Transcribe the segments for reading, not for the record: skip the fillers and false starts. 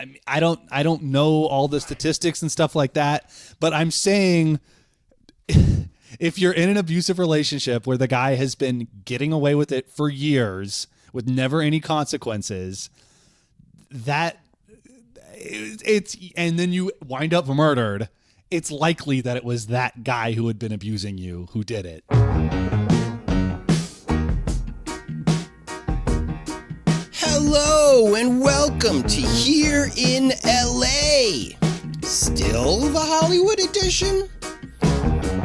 I mean, I don't know all the statistics and stuff like that, but I'm saying if you're in an abusive relationship where the guy has been getting away with it for years with never any consequences, that it's and then you wind up murdered, it's likely that it was that guy who had been abusing you who did it. Hello and welcome to Here in LA. Still the Hollywood edition?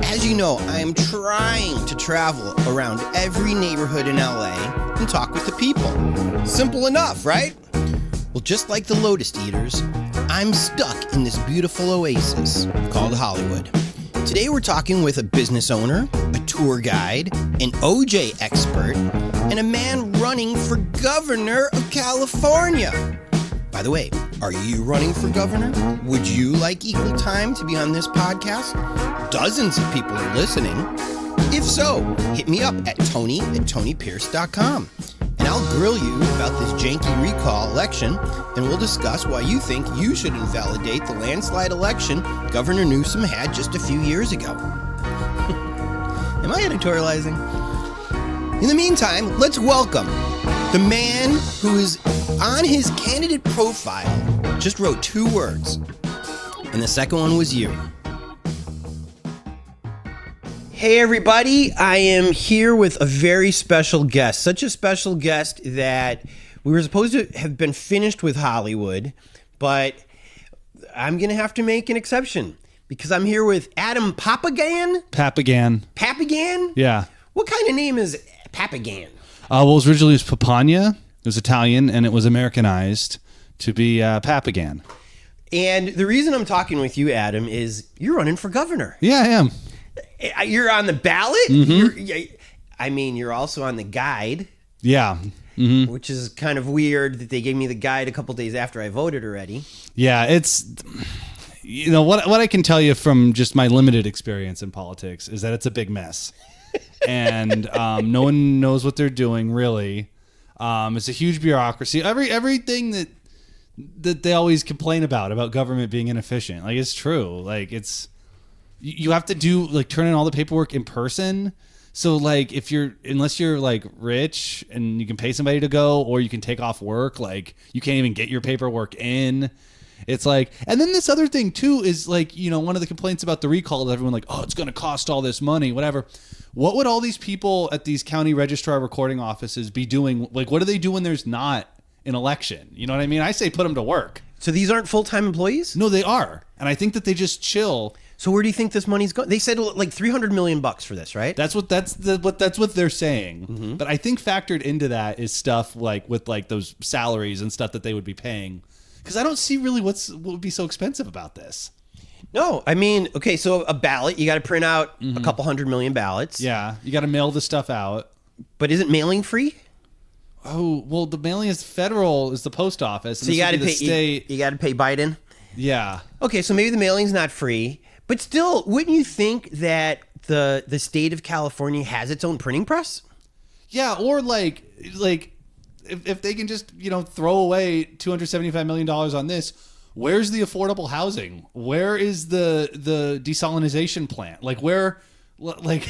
As you know, I am trying to travel around every neighborhood in LA and talk with the people. Simple enough, right? Well, just like the Lotus Eaters, I'm stuck in this beautiful oasis called Hollywood. Today we're talking with a business owner, a tour guide, an OJ expert, and a man running for governor of California. By the way, are you running for governor? Would you like equal time to be on this podcast? Dozens of people are listening. If so, hit me up at tony@tonypierce.com. And I'll grill you about this janky recall election, and we'll discuss why you think you should invalidate the landslide election Governor Newsom had just a few years ago. Am I editorializing? In the meantime, let's welcome the man who is on his candidate profile, just wrote 2 words, and the second one was you. Hey everybody, I am here with a very special guest. Such a special guest that we were supposed to have been finished with Hollywood, but I'm going to have to make an exception because I'm here with Adam Papagan. Papagan. Papagan? Yeah. What kind of name is Papagan? Well, it was originally Papagna. It was Italian, and it was Americanized to be Papagan. And the reason I'm talking with you, Adam, is you're running for governor. Yeah, I am. You're on the ballot? Mm-hmm. You're also on the guide. Yeah. Mm-hmm. Which is kind of weird that they gave me the guide a couple days after I voted already. Yeah, it's... You know, what I can tell you from just my limited experience in politics is that it's a big mess. And no one knows what they're doing, really. It's a huge bureaucracy. Everything that they always complain about government being inefficient, like, it's true. Like, it's... You have to do, like, turn in all the paperwork in person. So, like, unless you're like rich and you can pay somebody to go, or you can take off work, like, you can't even get your paperwork in. It's like, and then this other thing too is, like, you know, one of the complaints about the recall is everyone like, oh, it's going to cost all this money, whatever. What would all these people at these county registrar recording offices be doing? Like, what do they do when there's not an election? You know what I mean? I say put them to work. So these aren't full-time employees? No, they are. And I think that they just chill. So where do you think this money's going? They said like $300 million for this, right? That's what they're saying. Mm-hmm. But I think factored into that is stuff like with like those salaries and stuff that they would be paying. Because I don't see really what would be so expensive about this. No, I mean, okay, so a ballot, you got to print out a couple 100 million ballots. Yeah, you got to mail the stuff out. But isn't mailing free? Oh, well, the mailing is federal, is the post office. And so you got to pay state. You got to pay Biden. Yeah. Okay, so maybe the mailing's not free. But still, wouldn't you think that the state of California has its own printing press? Yeah, or like if they can just, you know, throw away $275 million on this, where's the affordable housing? Where is the desalinization plant? Like, where, like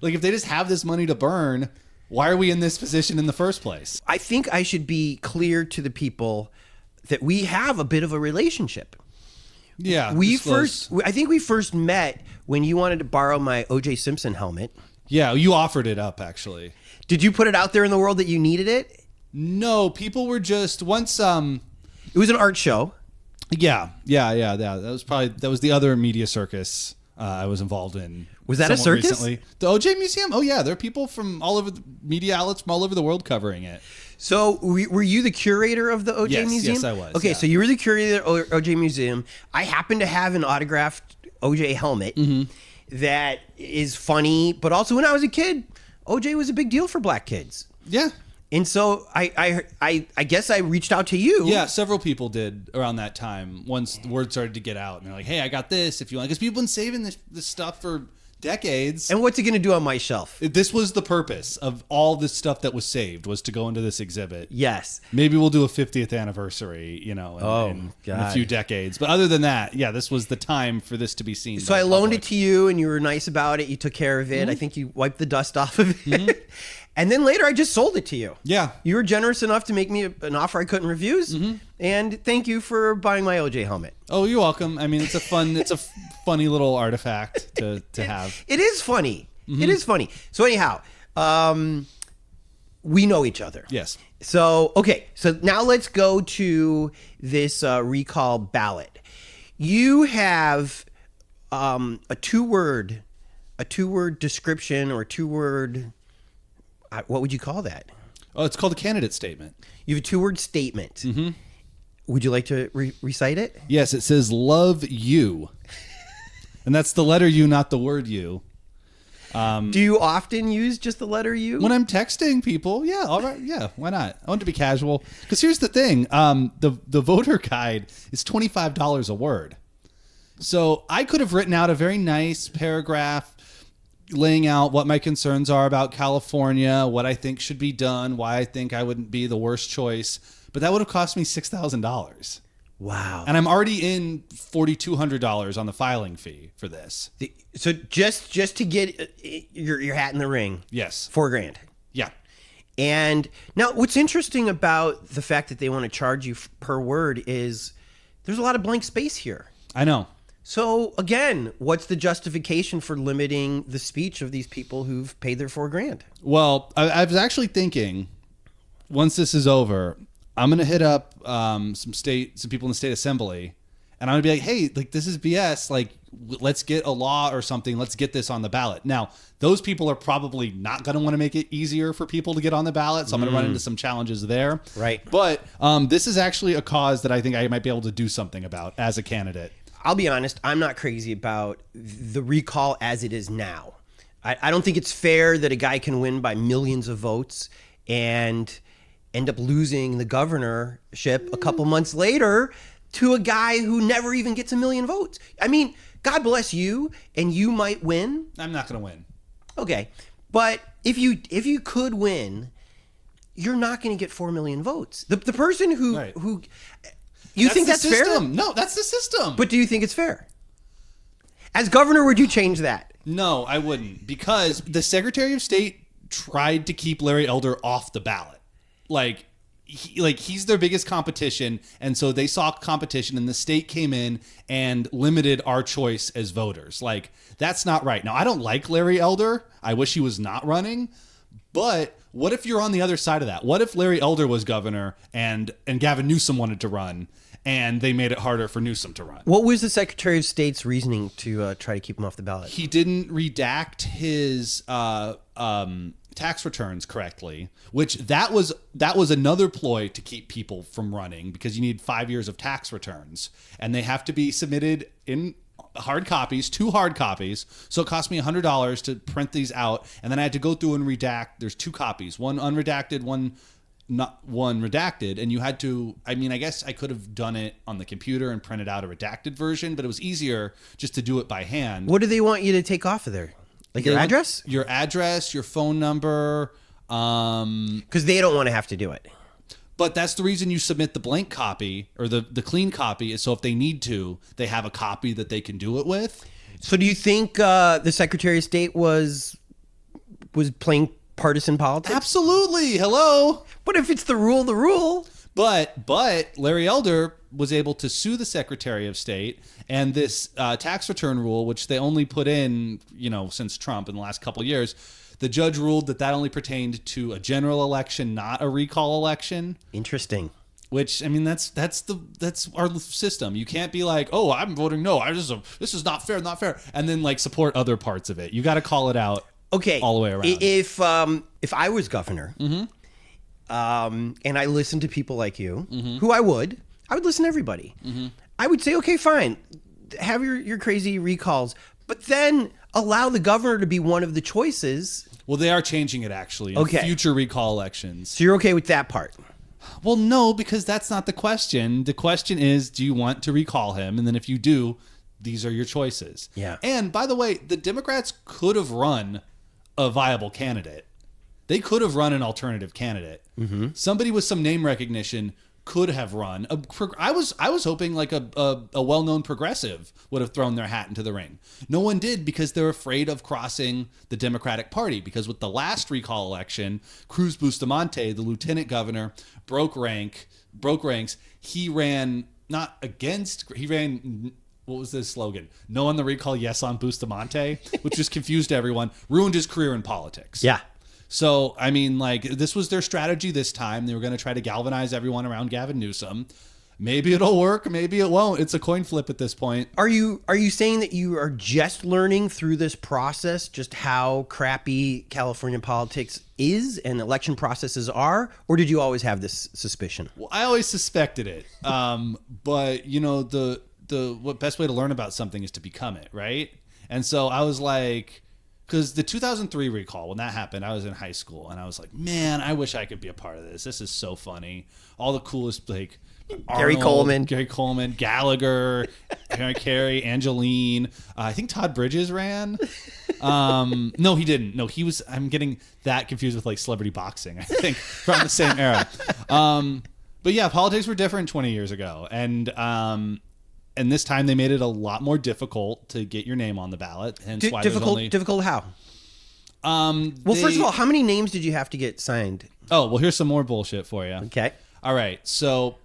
if they just have this money to burn, why are we in this position in the first place? I think I should be clear to the people that we have a bit of a relationship. Yeah, I think we first met when you wanted to borrow my OJ Simpson helmet. Yeah, you offered it up, actually. Did you put it out there in the world that you needed it? No, people were just once. It was an art show. Yeah. That was the other media circus I was involved in. Was that a circus? Recently. The OJ Museum? Oh yeah, there are people from all over the media outlets from all over the world covering it. So were you the curator of the OJ Museum? Yes, I was. Okay, yeah. So you were the curator of the OJ Museum. I happen to have an autographed OJ helmet that is funny, but also when I was a kid, OJ was a big deal for black kids. Yeah. And so I guess I reached out to you. Yeah, several people did around that time once the word started to get out. And they're like, hey, I got this if you want. Because people have been saving this stuff for Decades. And what's it going to do on my shelf? This was the purpose of all this stuff that was saved, was to go into this exhibit. Yes. Maybe we'll do a 50th anniversary, in a few decades. But other than that, yeah, this was the time for this to be seen. So I loaned it to you, and you were nice about it. You took care of it. Mm-hmm. I think you wiped the dust off of it. Mm-hmm. And then later, I just sold it to you. Yeah. You were generous enough to make me an offer I couldn't refuse. Mm-hmm. And thank you for buying my OJ helmet. Oh, you're welcome. I mean, it's a funny little artifact to have. It is funny. Mm-hmm. It is funny. So anyhow, we know each other. Yes. So, okay. So now let's go to this recall ballot. You have a two-word description or a two-word... what would you call that? Oh, it's called a candidate statement. You have a two-word statement. Mm-hmm. Would you like to recite it? Yes, it says "love you," and that's the letter U, not the word U. Do you often use just the letter U? When I'm texting people, yeah, all right, yeah, why not? I want to be casual. Because here's the thing: the voter guide is $25 a word, so I could have written out a very nice paragraph laying out what my concerns are about California, what I think should be done, why I think I wouldn't be the worst choice. But that would have cost me $6,000. Wow. And I'm already in $4,200 on the filing fee for this. So just to get your hat in the ring. Yes. $4,000. Yeah. And now what's interesting about the fact that they want to charge you per word is there's a lot of blank space here. I know. So again, what's the justification for limiting the speech of these people who've paid their $4,000? Well, I was actually thinking, once this is over, I'm gonna hit up some people in the state assembly, and I'm gonna be like, hey, like this is BS. Like, let's get a law or something. Let's get this on the ballot. Now, those people are probably not gonna want to make it easier for people to get on the ballot, so I'm gonna run into some challenges there. Right. But this is actually a cause that I think I might be able to do something about as a candidate. I'll be honest, I'm not crazy about the recall as it is now. I don't think it's fair that a guy can win by millions of votes and end up losing the governorship a couple months later to a guy who never even gets a million votes. I mean, God bless you, and you might win. I'm not going to win. Okay, but if you could win, you're not going to get 4 million votes. The person who... Right. You think that's fair? No, that's the system. But do you think it's fair? As governor, would you change that? No, I wouldn't, because the Secretary of State tried to keep Larry Elder off the ballot. He's their biggest competition, and so they saw competition, and the state came in and limited our choice as voters. Like, that's not right. Now, I don't like Larry Elder. I wish he was not running. But what if you're on the other side of that? What if Larry Elder was governor and Gavin Newsom wanted to run, and they made it harder for Newsom to run? What was the Secretary of State's reasoning to try to keep him off the ballot? He didn't redact his tax returns correctly, which that was another ploy to keep people from running, because you need 5 years of tax returns, and they have to be submitted in hard copies, 2 hard copies. So it cost me $100 to print these out, and then I had to go through and redact. There's 2 copies, one unredacted, one redacted, and you had to, I mean, I guess I could have done it on the computer and printed out a redacted version, but it was easier just to do it by hand. What do they want you to take off of there? Like your address? Your address, your phone number. Because they don't want to have to do it. But that's the reason you submit the blank copy, or the clean copy, is so if they need to, they have a copy that they can do it with. So do you think the Secretary of State was playing partisan politics? Absolutely. Hello. But if it's the rule, the rule. But Larry Elder was able to sue the Secretary of State, and this tax return rule, which they only put in, since Trump in the last couple of years, the judge ruled that only pertained to a general election, not a recall election. Interesting. Which, I mean, that's our system. You can't be like, oh, I'm voting no. This is not fair, and then support other parts of it. You got to call it out. Okay, all the way around. If I was governor, mm-hmm. And I listened to people like you, mm-hmm. who I would listen to everybody. Mm-hmm. I would say, okay, fine, have your crazy recalls, but then allow the governor to be one of the choices. Well, they are changing it actually in future recall elections. So you're okay with that part? Well, no, because that's not the question. The question is, do you want to recall him? And then if you do, these are your choices. Yeah. And by the way, the Democrats could have run a viable candidate. They could have run an alternative candidate. Mm-hmm. Somebody with some name recognition could have run. I was hoping like a well-known progressive would have thrown their hat into the ring. No one did because they're afraid of crossing the Democratic Party. Because with the last recall election, Cruz Bustamante, the lieutenant governor, broke ranks. He ran not against. He ran. What was his slogan? No on the recall, yes on Bustamante, which just confused everyone. Ruined his career in politics. Yeah. So, I mean, like, this was their strategy this time. They were going to try to galvanize everyone around Gavin Newsom. Maybe it'll work. Maybe it won't. It's a coin flip at this point. Are you saying that you are just learning through this process just how crappy California politics is and election processes are? Or did you always have this suspicion? Well, I always suspected it. But, you know, the best way to learn about something is to become it, right? And so I was like... Because the 2003 recall, when that happened, I was in high school, and I was like, man, I wish I could be a part of this. This is so funny. All the coolest, like, Gary Coleman, Gallagher, Carey, Angeline. I think Todd Bridges ran. No, he didn't. No, he was, I'm getting that confused with, like, celebrity boxing, I think, from the same era. But yeah, politics were different 20 years ago. And this time they made it a lot more difficult to get your name on the ballot. Hence why difficult how? First of all, how many names did you have to get signed? Oh, well, here's some more bullshit for you. Okay. All right. So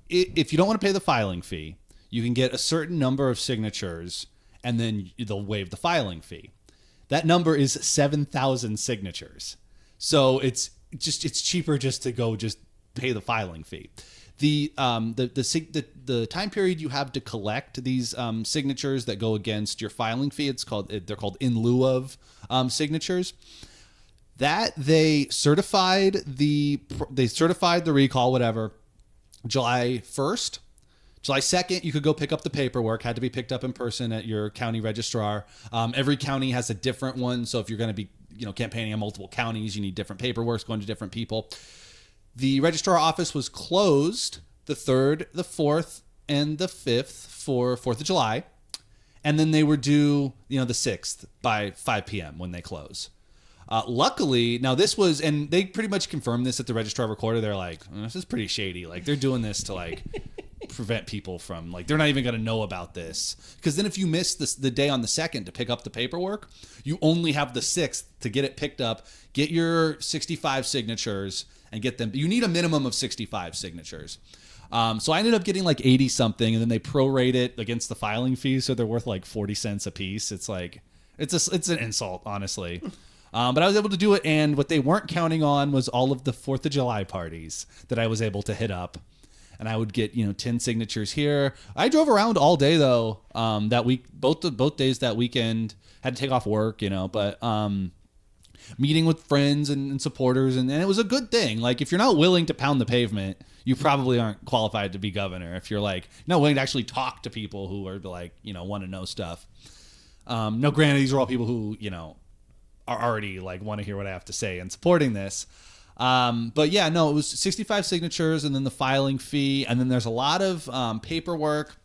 if you don't want to pay the filing fee, you can get a certain number of signatures and then they'll waive the filing fee. That number is 7,000 signatures. So it's cheaper just to go just pay the filing fee. The time period you have to collect these signatures that go against your filing fee, they're called in lieu of signatures. That they certified the recall, whatever, July 1st. July 2nd, you could go pick up the paperwork, had to be picked up in person at your county registrar. Every county has a different one. So if you're going to be, campaigning in multiple counties, you need different paperwork going to different people. The registrar office was closed the 3rd, the 4th, and the 5th for 4th of July. And then they were due, the 6th by 5 p.m. when they close. Luckily, now this was, and they pretty much confirmed this at the registrar recorder. They're like, this is pretty shady. Like, they're doing this to, like, prevent people from, like, they're not even going to know about this. Because then if you miss the day on the 2nd to pick up the paperwork, you only have the 6th to get it picked up, get your 65 signatures, and get them. You need a minimum of 65 signatures. So I ended up getting like 80 something, and then they prorate it against the filing fee, so they're worth like 40 cents a piece. It's like it's an insult, honestly. But I was able to do it, and what they weren't counting on was all of the 4th of July parties that I was able to hit up. And I would get 10 signatures here. I drove around all day though. That week, both days that weekend, had to take off work, but meeting with friends and supporters, and it was a good thing. Like, if you're not willing to pound the pavement, you probably aren't qualified to be governor. If you're like not willing to actually talk to people who are like want to know stuff. No, granted, these are all people who are already like want to hear what I have to say and supporting this. But yeah, no, it was 65 signatures and then the filing fee, and then there's a lot of paperwork.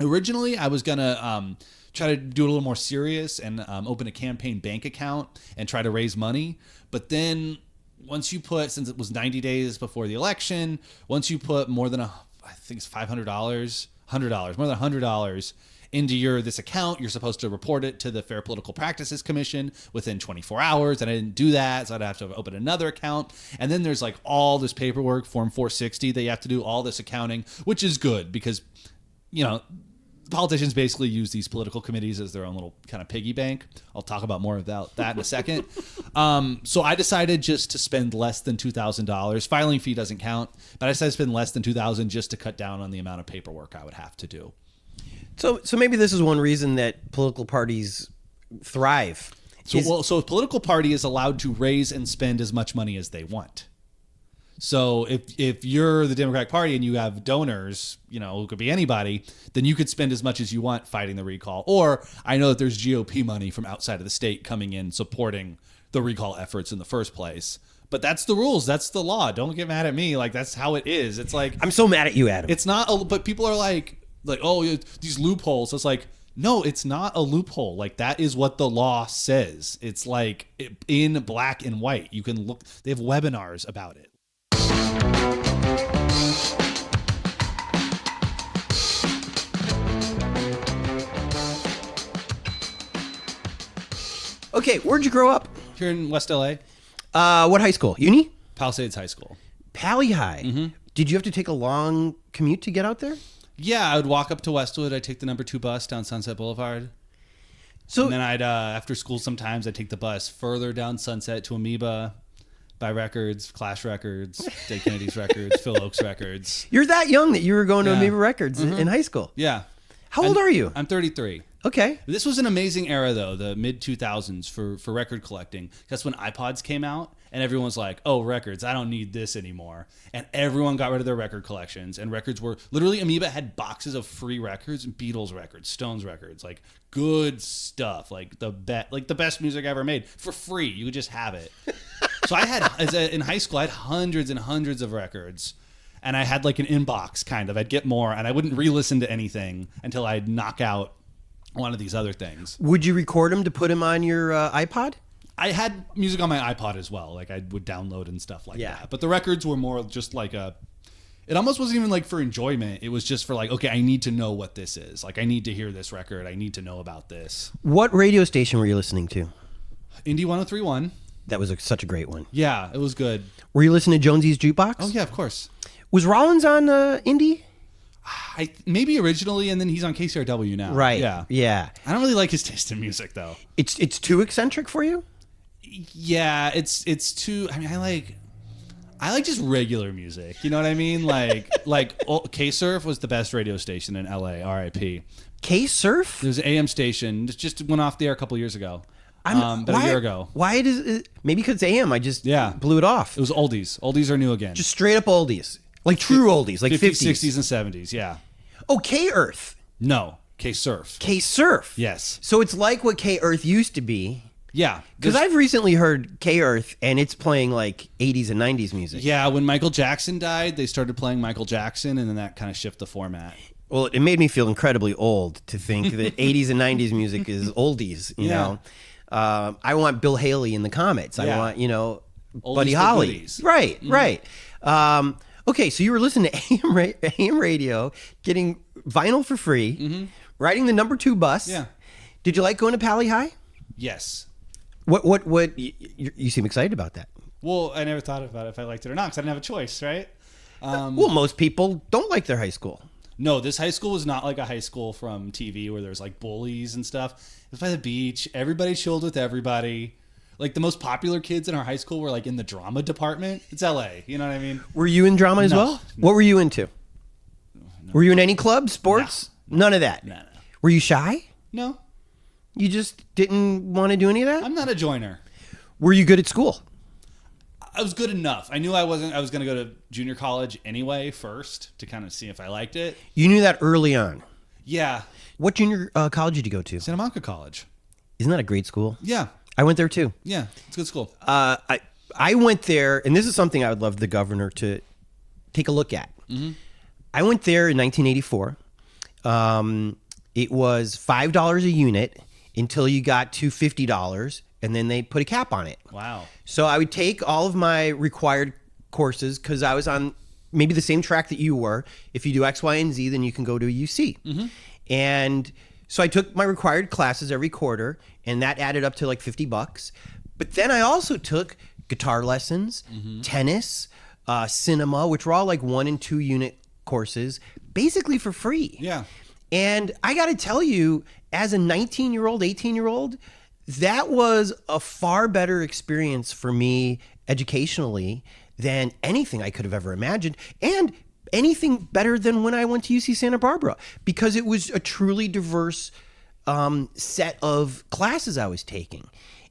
Originally, I was gonna try to do it a little more serious and open a campaign bank account and try to raise money. But then once you put, since it was 90 days before the election, once you put more than I think it's $500, $100, more than $100 into this account, you're supposed to report it to the Fair Political Practices Commission within 24 hours. And I didn't do that, so I'd have to open another account. And then there's like all this paperwork, Form 460, that you have to do all this accounting, which is good because, politicians basically use these political committees as their own little kind of piggy bank. I'll talk about more about that in a second. So I decided just to spend less than $2,000. Filing fee doesn't count, but I decided to spend less than $2,000 just to cut down on the amount of paperwork I would have to do. So maybe this is one reason that political parties thrive. So a political party is allowed to raise and spend as much money as they want. So if you're the Democratic Party and you have donors, who could be anybody, then you could spend as much as you want fighting the recall. Or I know that there's GOP money from outside of the state coming in supporting the recall efforts in the first place. But that's the rules. That's the law. Don't get mad at me. Like, that's how it is. It's like, I'm so mad at you, Adam. It's not, but people are like, like, oh, these loopholes. So it's like, no, it's not a loophole. Like, that is what the law says. It's like in black and white. You can look. They have webinars about it. Okay, where'd you grow up? Here in West LA. What high school? Uni? Palisades High School. Pally High. Mm-hmm. Did you have to take a long commute to get out there? Yeah, I would walk up to Westwood. I'd take the number 2 bus down Sunset Boulevard. So, and then I'd, after school sometimes, I'd take the bus further down Sunset to Amoeba, buy records, Clash Records, Dead Kennedys Records, Phil Oakes Records. You're that young that you were going to Amoeba Records in high school? Yeah. How old are you? I'm 33. Okay. This was an amazing era, though, the mid-2000s for record collecting. That's when iPods came out, and everyone was like, oh, records, I don't need this anymore. And everyone got rid of their record collections, and records were... Literally, Amoeba had boxes of free records, Beatles records, Stones records, like, good stuff, like the best music ever made, for free. You could just have it. So I had... in high school, I had hundreds and hundreds of records, and I had, like, an inbox, kind of. I'd get more, and I wouldn't re-listen to anything until I'd knock out one of these other things. Would you record them to put them on your iPod? I had music on my iPod as well. Like, I would download and stuff like that. But the records were more just like it almost wasn't even like for enjoyment. It was just for like, okay, I need to know what this is. Like, I need to hear this record. I need to know about this. What radio station were you listening to? Indie 103.1. That was such a great one. Yeah, it was good. Were you listening to Jonesy's Jukebox? Oh, yeah, of course. Was Rollins on Indie? Maybe originally, and then he's on KCRW now. Right. Yeah. I don't really like his taste in music, though. It's too eccentric for you? Yeah, it's too. I mean, I like just regular music. You know what I mean? Like K-Surf was the best radio station in LA. R.I.P. K-Surf? There's an AM station. It just went off the air a couple years ago. About a year ago. Why does it? Maybe because it's AM. I just blew it off. It was oldies. Oldies are new again. Just straight up oldies. Like true oldies, like 50s, 60s, and 70s, yeah. Oh, K-Earth. No, K-Surf. K-Surf. Yes. So it's like what K-Earth used to be. Yeah. Because I've recently heard K-Earth, and it's playing like 80s and 90s music. Yeah, when Michael Jackson died, they started playing Michael Jackson, and then that kind of shifted the format. Well, it made me feel incredibly old to think that 80s and 90s music is oldies, you know. I want Bill Haley in the Comets. I want, oldies Buddy Holly. Goodies. Right, right. Okay, so you were listening to AM radio, getting vinyl for free, riding the number 2 bus. Yeah. Did you like going to Pally High? Yes. What? You seem excited about that. Well, I never thought about it if I liked it or not because I didn't have a choice, right? Well, most people don't like their high school. No, this high school was not like a high school from TV where there's like bullies and stuff. It was by the beach. Everybody chilled with everybody. Like, the most popular kids in our high school were, like, in the drama department. It's L.A., you know what I mean? Were you in drama as well? No. What were you into? No. Were you in any club, sports? No. None of that? No. Were you shy? No. You just didn't want to do any of that? I'm not a joiner. Were you good at school? I was good enough. I knew I was going to go to junior college anyway first to kind of see if I liked it. You knew that early on? Yeah. What junior college did you go to? Santa Monica College. Isn't that a great school? Yeah. I went there too. Yeah, it's a good school. I went there, and this is something I would love the governor to take a look at. I went there in 1984. It was $5 a unit until you got to $50, and then they put a cap on it. Wow. So I would take all of my required courses because I was on maybe the same track that you were. If you do X, Y, and Z, then you can go to a UC. And so I took my required classes every quarter, and that added up to like $50. But then I also took guitar lessons, tennis, cinema, which were all like 1 and 2 unit courses, basically for free. Yeah. And I got to tell you, as a 19-year-old, 18-year-old, that was a far better experience for me educationally than anything I could have ever imagined. And anything better than when I went to UC Santa Barbara, because it was a truly diverse set of classes I was taking.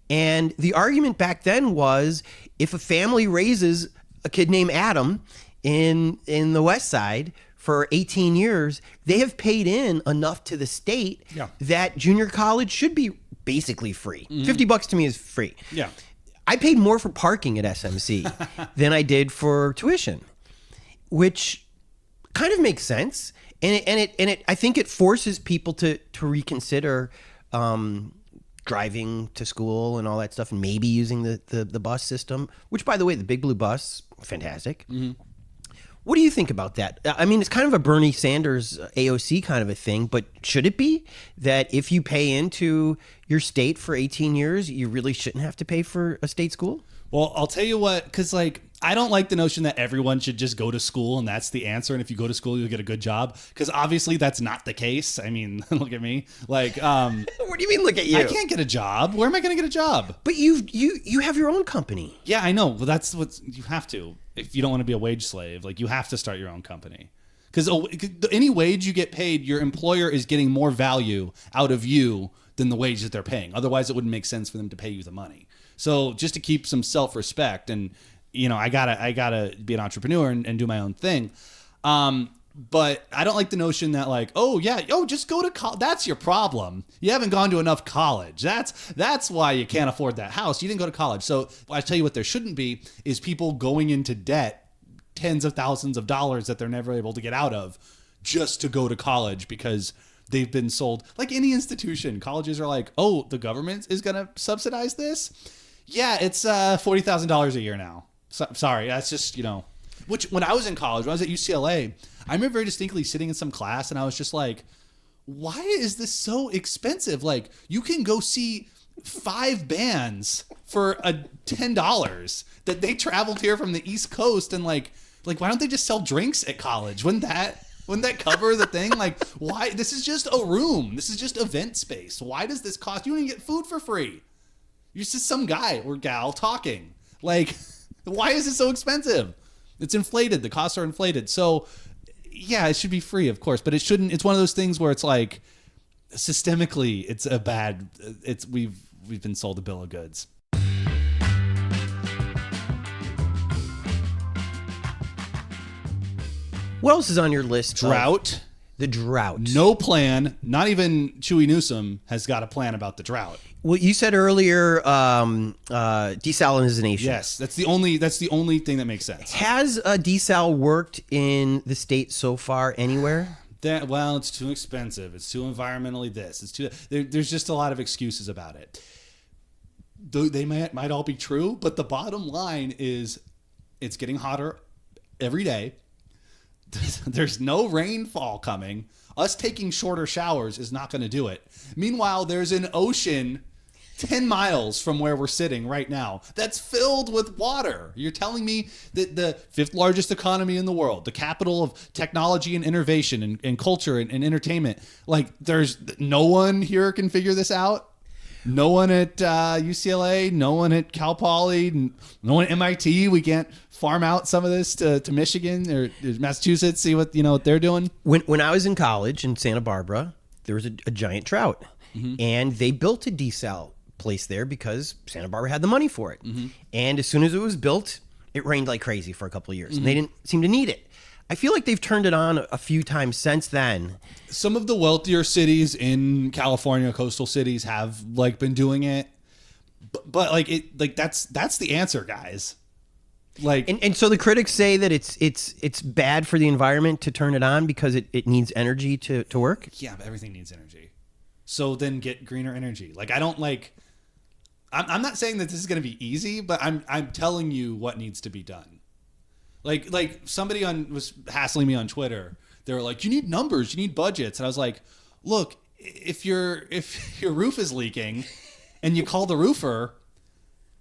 And the argument back then was, if a family raises a kid named Adam in the West Side for 18 years, they have paid in enough to the state that junior college should be basically free. $50 to me is free. Yeah. I paid more for parking at SMC than I did for tuition, which kind of makes sense. I think it forces people to reconsider driving to school and all that stuff, and maybe using the bus system, which, by the way, the Big Blue Bus, fantastic. Mm-hmm. What do you think about that? I mean, it's kind of a Bernie Sanders AOC kind of a thing, but should it be that if you pay into your state for 18 years, you really shouldn't have to pay for a state school? Well, I'll tell you what, because I don't like the notion that everyone should just go to school and that's the answer. And if you go to school, you'll get a good job. Because obviously that's not the case. I mean, look at me. What do you mean, look at you? I can't get a job. Where am I going to get a job? But you have your own company. Yeah, I know. Well, that's what you have to. If you don't want to be a wage slave, you have to start your own company. Because any wage you get paid, your employer is getting more value out of you than the wage that they're paying. Otherwise, it wouldn't make sense for them to pay you the money. So just to keep some self-respect, and I gotta be an entrepreneur and do my own thing. But I don't like the notion that just go to college. That's your problem. You haven't gone to enough college. That's why you can't afford that house. You didn't go to college. So I tell you what, there shouldn't be is people going into debt, tens of thousands of dollars that they're never able to get out of, just to go to college because they've been sold. Like any institution, colleges are like, oh, the government is gonna subsidize this. Yeah, it's $40,000 a year now. Sorry, that's just, Which, when I was in college, when I was at UCLA, I remember very distinctly sitting in some class and I was just like, why is this so expensive? You can go see 5 bands for $10 that they traveled here from the East Coast, and why don't they just sell drinks at college? Wouldn't that cover the thing? Why? This is just a room. This is just event space. Why does this cost? You don't even get food for free. You're just some guy or gal talking. Why is it so expensive? It's inflated. The costs are inflated. So, yeah, it should be free, of course, but it shouldn't. It's one of those things where it's systemically, it's a bad. We've been sold a bill of goods. What else is on your list? Drought. The drought. No plan. Not even Chewy Newsom has got a plan about the drought. Well, you said earlier desalination. Yes, that's the only thing that makes sense. Has a desal worked in the state so far anywhere? It's too expensive. It's too environmentally this. It's too. There's just a lot of excuses about it. They might all be true, but the bottom line is, it's getting hotter every day. There's no rainfall coming. Us taking shorter showers is not going to do it. Meanwhile, there's an ocean 10 miles from where we're sitting right now that's filled with water. You're telling me that the 5th largest economy in the world, the capital of technology and innovation and culture and entertainment, there's no one here can figure this out? No one at UCLA, no one at Cal Poly, no one at MIT. We can't farm out some of this to Michigan or Massachusetts, see what they're doing. When I was in college in Santa Barbara, there was a giant drought, and they built a desal place there because Santa Barbara had the money for it. And as soon as it was built, it rained like crazy for a couple of years, and they didn't seem to need it. I feel like they've turned it on a few times since then. Some of the wealthier cities in California, coastal cities, have been doing it, but that's the answer, guys. And so the critics say that it's bad for the environment to turn it on because it needs energy to work. Yeah, but everything needs energy. So then get greener energy. I'm not saying that this is going to be easy, but I'm telling you what needs to be done. Somebody was hassling me on Twitter. They were like, you need numbers, you need budgets. And I was like, look, if your roof is leaking and you call the roofer,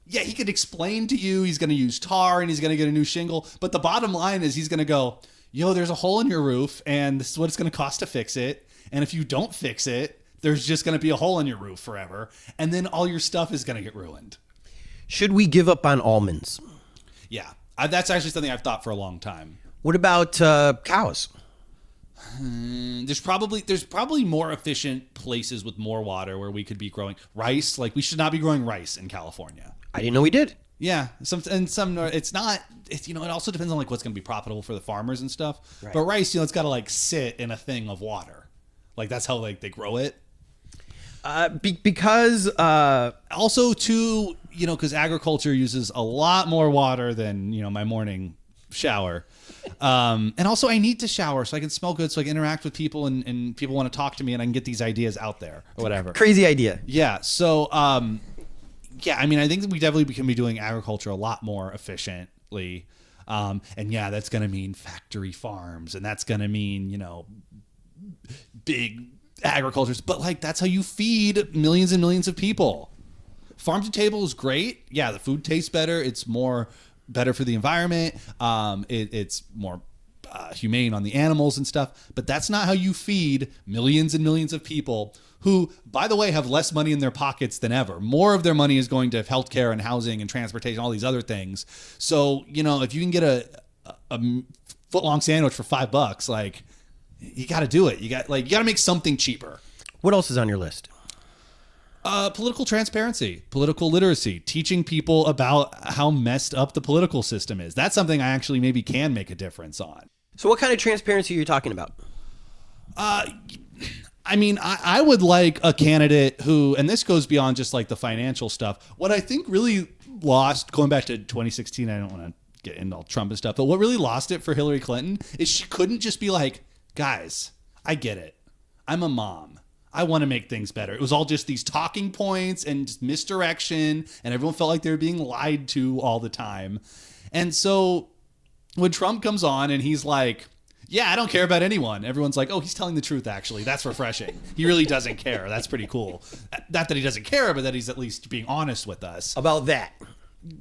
yeah, he could explain to you he's going to use tar and he's going to get a new shingle. But the bottom line is he's going to go, there's a hole in your roof and this is what it's going to cost to fix it. And if you don't fix it, there's just going to be a hole in your roof forever. And then all your stuff is going to get ruined. Should we give up on almonds? Yeah. That's actually something I've thought for a long time. What about cows? There's probably more efficient places with more water where we could be growing rice. We should not be growing rice in California. I didn't know we did. Yeah, it's not. It also depends on what's going to be profitable for the farmers and stuff. Right. But rice, it's got to sit in a thing of water. That's how they grow it. Because also too, because agriculture uses a lot more water than my morning shower. And also I need to shower so I can smell good, so I can interact with people and people want to talk to me and I can get these ideas out there or whatever. Crazy idea. Yeah. So, yeah, I mean, I think that we definitely can be doing agriculture a lot more efficiently. And yeah, that's going to mean factory farms, and that's going to mean, you know, big agricultures, but like, that's how you feed millions and millions of people. Farm to table is great. Yeah. The food tastes better. It's more better for the environment. It's more humane on the animals and stuff, but that's not how you feed millions and millions of people who, by the way, have less money in their pockets than ever. More of their money is going to healthcare and housing and transportation, all these other things. So, you know, if you can get a foot-long sandwich for $5, like, you got to do it. You got to make something cheaper. What else is on your list? Political transparency, political literacy, teaching people about how messed up the political system is. That's something I actually maybe can make a difference on. So what kind of transparency are you talking about? I mean, I would like a candidate who, and this goes beyond just like the financial stuff. What I think really lost, going back to 2016, I don't want to get into all Trump and stuff, but what really lost it for Hillary Clinton is she couldn't just be like, guys, I get it. I'm a mom. I want to make things better. It was all just these talking points and just misdirection, and everyone felt like they were being lied to all the time. And so when Trump comes on and he's like, yeah, I don't care about anyone, everyone's like, oh, he's telling the truth, actually. That's refreshing. He really doesn't care. That's pretty cool. Not that he doesn't care, but that he's at least being honest with us. About that.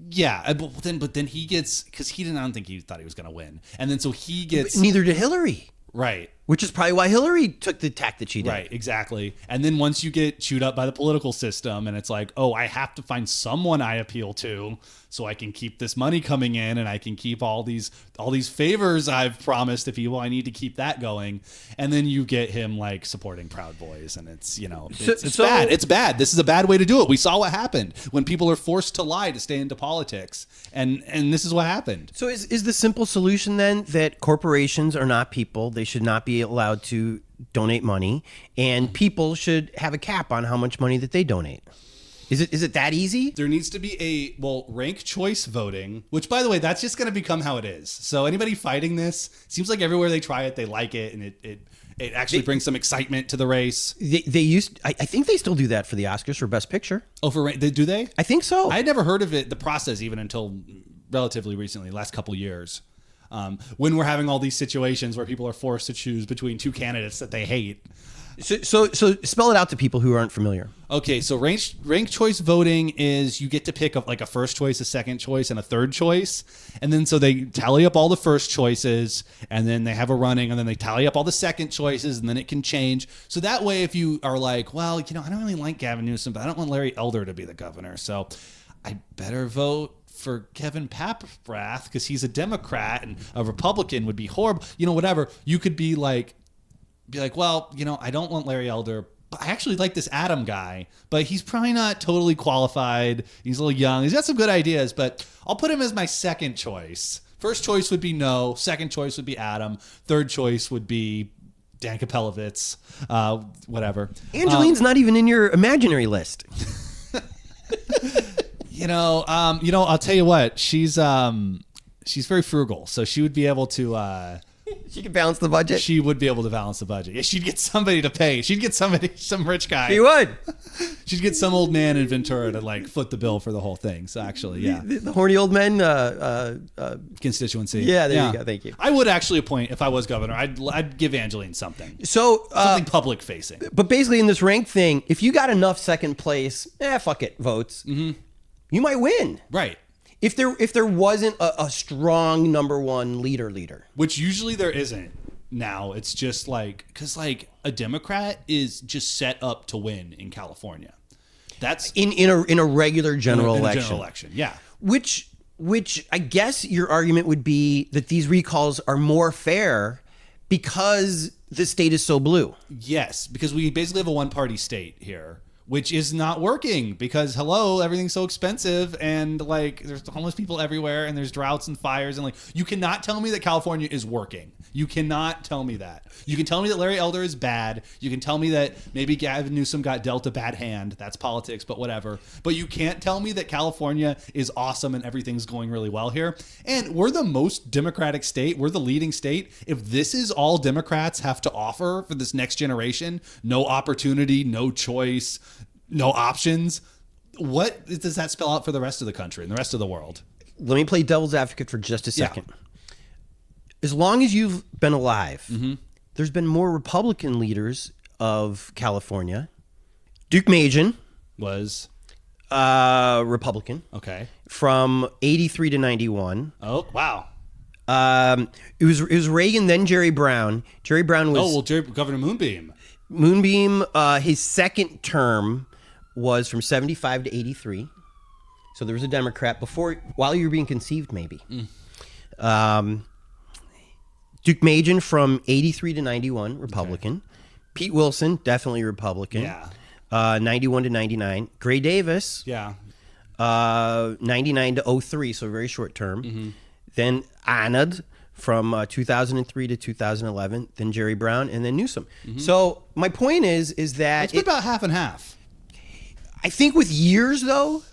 Yeah, but then he gets, because I don't think he thought he was going to win. And then so he gets... But neither did Hillary. Right. Which is probably why Hillary took the tack that she did. Right, exactly. And then once you get chewed up by the political system and it's like, oh, I have to find someone I appeal to so I can keep this money coming in and I can keep all these favors I've promised to people. I need to keep that going. And then you get him like supporting Proud Boys, and it's, you know, it's bad. It's bad. This is a bad way to do it. We saw what happened when people are forced to lie to stay into politics. And this is what happened. So is the simple solution then that corporations are not people? They should not be allowed to donate money, and people should have a cap on how much money that they donate. Is it that easy? There needs to be rank choice voting, which, by the way, that's just going to become how it is. So anybody fighting this, seems like everywhere they try it, they like it, and it actually brings some excitement to the race. I think they still do that for the Oscars for Best Picture. Oh, do they? I think so. I had never heard of it, the process, even until relatively recently, last couple years. When we're having all these situations where people are forced to choose between two candidates that they hate. So spell it out to people who aren't familiar. Okay, so rank choice voting is you get to pick a first choice, a second choice, and a third choice. And then so they tally up all the first choices, and then they have a running, and then they tally up all the second choices, and then it can change. So that way, if you are like, well, you know, I don't really like Gavin Newsom, but I don't want Larry Elder to be the governor, so I better vote for Kevin Papagan because he's a Democrat, and a Republican would be horrible. You know, whatever. You could be like, well, you know, I don't want Larry Elder, but I actually like this Adam guy, but he's probably not totally qualified. He's a little young. He's got some good ideas, but I'll put him as my second choice. First choice would be no. Second choice would be Adam. Third choice would be Dan Kapelovitz, whatever. Angeline's not even in your imaginary list. You know, I'll tell you what, she's very frugal, so she would be able to, she could balance the budget. She would be able to balance the budget. Yeah, she'd get somebody to pay. She'd get some rich guy. She would. She'd get some old man in Ventura to like foot the bill for the whole thing. So actually, yeah. The horny old men constituency. Yeah, there you go. Thank you. I would actually appoint, if I was governor, I'd give Angeline something. So something public facing. But basically in this rank thing, if you got enough second place, fuck it, votes, you might win. Right. If there wasn't a strong number one leader, which usually there isn't now, it's just like, because like a Democrat is just set up to win in California. That's in a regular general election. General election, yeah. Which I guess your argument would be that these recalls are more fair because the state is so blue. Yes, because we basically have a one-party state here, which is not working because everything's so expensive and like there's homeless people everywhere and there's droughts and fires and like you cannot tell me that California is working. You cannot tell me that. You can tell me that Larry Elder is bad. You can tell me that maybe Gavin Newsom got dealt a bad hand. That's politics, but whatever. But you can't tell me that California is awesome and everything's going really well here. And we're the most Democratic state. We're the leading state. If this is all Democrats have to offer for this next generation, no opportunity, no choice, no options, what does that spell out for the rest of the country and the rest of the world? Let me play devil's advocate for just a second. Yeah. As long as you've been alive, there's been more Republican leaders of California. Duke Majan was Republican. Okay. From 83 to 91. Oh, wow. It was Reagan, then Jerry Brown. Jerry Brown was Governor Moonbeam. Moonbeam, his second term was from 75 to 83. So there was a Democrat while you were being conceived, maybe. Duke Majan from 83 to 91, Republican. Okay. Pete Wilson, definitely Republican. Yeah. 91 to 99. Gray Davis. Yeah. 99 to 03, so very short term. Then Anand from 2003 to 2011. Then Jerry Brown, and then Newsom. So my point is that it's been about half and half. I think with years, though.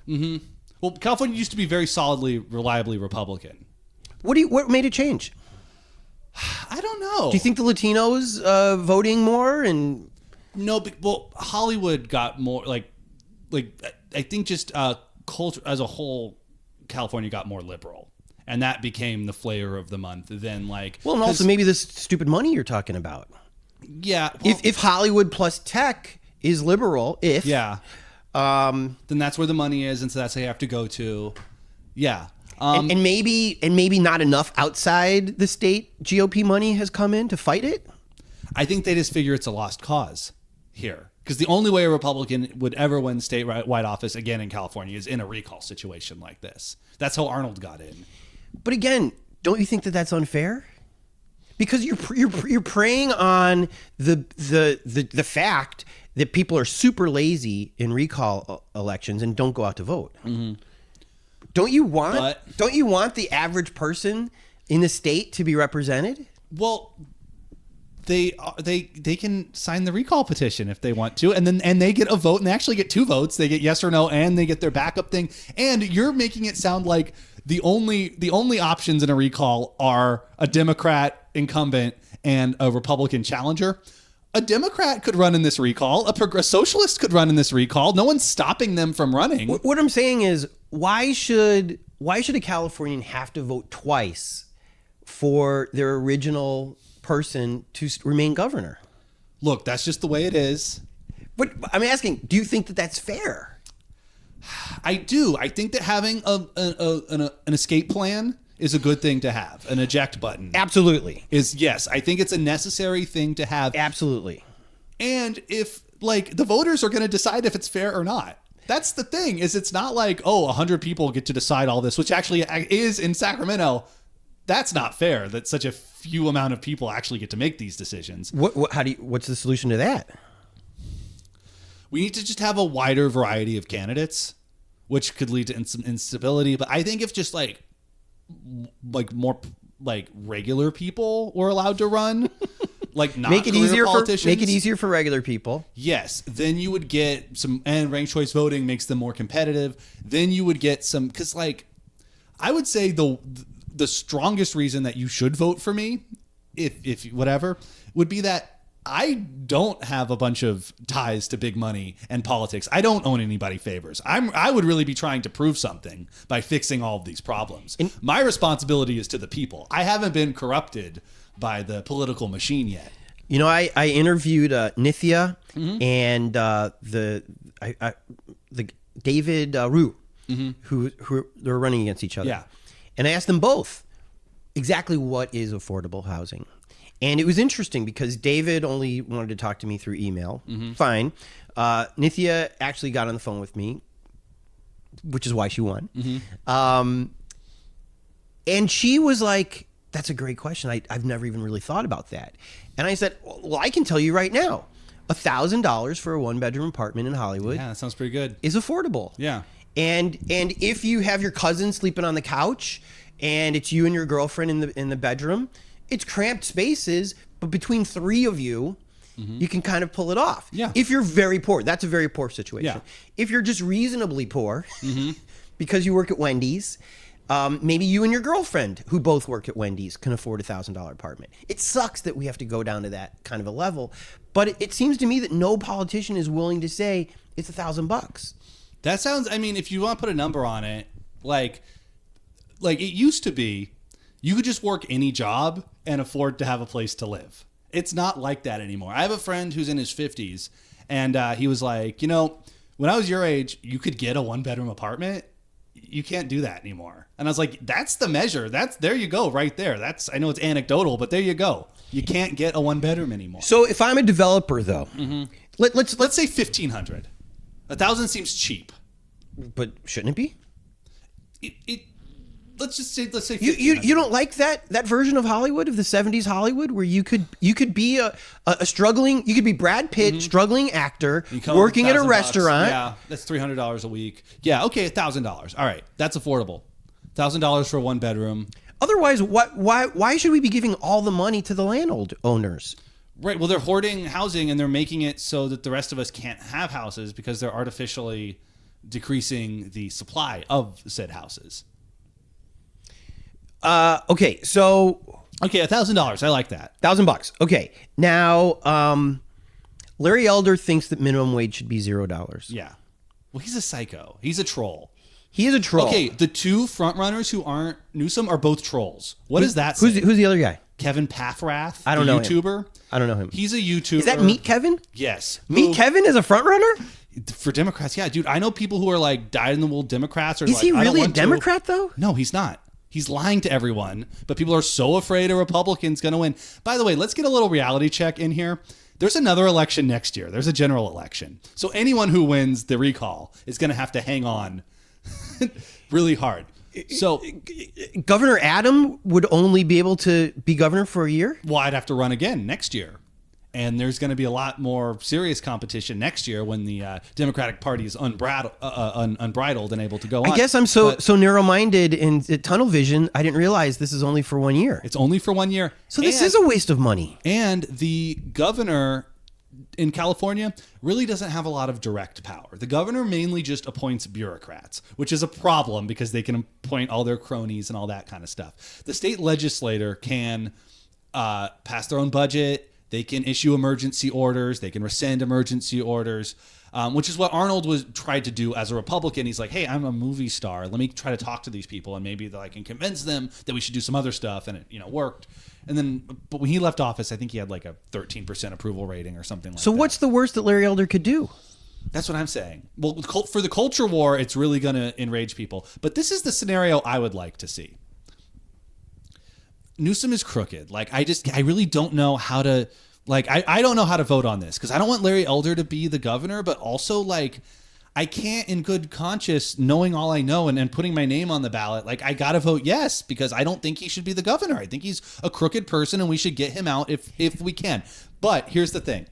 Well, California used to be very solidly, reliably Republican. What made it change? I don't know. Do you think the Latinos voting more and no? Well, Hollywood got more like I think just culture as a whole, California got more liberal, and that became the flavor of the month. Then and also maybe this stupid money you're talking about. Yeah, well, if Hollywood plus tech is liberal, then that's where the money is, and so that's how you have to go to. Yeah. And maybe not enough outside the state GOP money has come in to fight it? I think they just figure it's a lost cause here. Because the only way a Republican would ever win statewide office again in California is in a recall situation like this. That's how Arnold got in. But again, don't you think that that's unfair? Because you're preying on the fact that people are super lazy in recall elections and don't go out to vote. Don't you want the average person in the state to be represented? Well, they can sign the recall petition if they want to, and they get a vote, and they actually get 2 votes. They get yes or no, and they get their backup thing. And you're making it sound like the only options in a recall are a Democrat incumbent and a Republican challenger. A Democrat could run in this recall. A socialist could run in this recall. No one's stopping them from running. What I'm saying is, why should a Californian have to vote twice for their original person to remain governor? Look, that's just the way it is. But I'm asking, do you think that that's fair? I do. I think that having an escape plan is a good thing to have. An eject button. Absolutely. Yes, I think it's a necessary thing to have. Absolutely. And if the voters are going to decide if it's fair or not. That's the thing, is it's not like, 100 people get to decide all this, which actually is in Sacramento. That's not fair that such a few amount of people actually get to make these decisions. What's the solution to that? We need to just have a wider variety of candidates, which could lead to instability. But I think if just more regular people were allowed to run, not make it easier politicians. Make it easier for regular people. Yes, then you would get some, and ranked choice voting makes them more competitive. Then you would get some, because I would say the strongest reason that you should vote for me, if whatever, would be that I don't have a bunch of ties to big money and politics. I don't own anybody favors. I would really be trying to prove something by fixing all of these problems. My responsibility is to the people. I haven't been corrupted by the political machine yet. You know, I interviewed Nithya and the David Rue, who they're running against each other. Yeah. And I asked them both exactly what is affordable housing. And it was interesting because David only wanted to talk to me through email. Fine. Nithya actually got on the phone with me, which is why she won. And she was like, that's a great question. I've never even really thought about that. And I said, well, I can tell you right now. $1,000 for a 1-bedroom apartment in Hollywood Yeah, that sounds pretty good. is affordable. Yeah. And if you have your cousin sleeping on the couch and it's you and your girlfriend in the bedroom, it's cramped spaces, but between 3 of you, you can kind of pull it off. Yeah. If you're very poor, that's a very poor situation. Yeah. If you're just reasonably poor, because you work at Wendy's, maybe you and your girlfriend, who both work at Wendy's, can afford a $1,000 apartment. It sucks that we have to go down to that kind of a level, but it seems to me that no politician is willing to say it's $1,000. That sounds, I mean, if you want to put a number on it, like it used to be, you could just work any job and afford to have a place to live. It's not like that anymore. I have a friend who's in his 50s, and he was like, when I was your age, you could get a 1-bedroom apartment. You can't do that anymore. And I was like, that's the measure. There you go, right there. I know it's anecdotal, but there you go. You can't get a 1-bedroom anymore. So if I'm a developer, though, let's say $1,500. $1,000 seems cheap. But shouldn't it be? Let's say you don't like that version of Hollywood, of the 70s Hollywood, where you could be a struggling, you could be Brad Pitt, struggling actor working at a restaurant. Yeah, that's $300 a week. Yeah, okay, $1,000. All right, that's affordable. $1,000 for a 1-bedroom. Otherwise, why should we be giving all the money to the landowners? Right. Well, they're hoarding housing and they're making it so that the rest of us can't have houses because they're artificially decreasing the supply of said houses. Okay, so $1,000. I like that. $1,000. Okay, now Larry Elder thinks that minimum wage should be $0. Yeah. Well, he's a psycho. He's a troll. He is a troll. Okay, the 2 frontrunners who aren't Newsom are both trolls. What does that say? Who's the other guy? Kevin Paffrath, I don't know YouTuber. Him. I don't know him. He's a YouTuber. Is that Meet Kevin? Yes. Meet Kevin is a frontrunner? For Democrats, yeah, dude. I know people who are like dyed-in-the-wool Democrats. Is he really a Democrat, though? No, he's not. He's lying to everyone, but people are so afraid a Republican's going to win. By the way, let's get a little reality check in here. There's another election next year. There's a general election. So anyone who wins the recall is going to have to hang on really hard. So Governor Adam would only be able to be governor for a year? Well, I'd have to run again next year. And there's going to be a lot more serious competition next year when the Democratic Party is unbridled and able to go on. I guess I'm so narrow-minded and tunnel vision, I didn't realize this is only for 1 year. It's only for 1 year. So this is a waste of money. And the governor in California really doesn't have a lot of direct power. The governor mainly just appoints bureaucrats, which is a problem because they can appoint all their cronies and all that kind of stuff. The state legislator can pass their own budget. They can issue emergency orders. They can rescind emergency orders, which is what Arnold tried to do as a Republican. He's like, hey, I'm a movie star. Let me try to talk to these people, and maybe I can convince them that we should do some other stuff. And it worked. And then, but when he left office, I think he had like a 13% approval rating or something like that. So what's the worst that Larry Elder could do? That's what I'm saying. Well, for the culture war, it's really going to enrage people. But this is the scenario I would like to see. Newsom is crooked. Like, I really don't know how to, like, I don't know how to vote on this because I don't want Larry Elder to be the governor, but also, like, I can't in good conscience, knowing all I know and putting my name on the ballot, like, I got to vote yes because I don't think he should be the governor. I think he's a crooked person and we should get him out if we can. But here's the thing.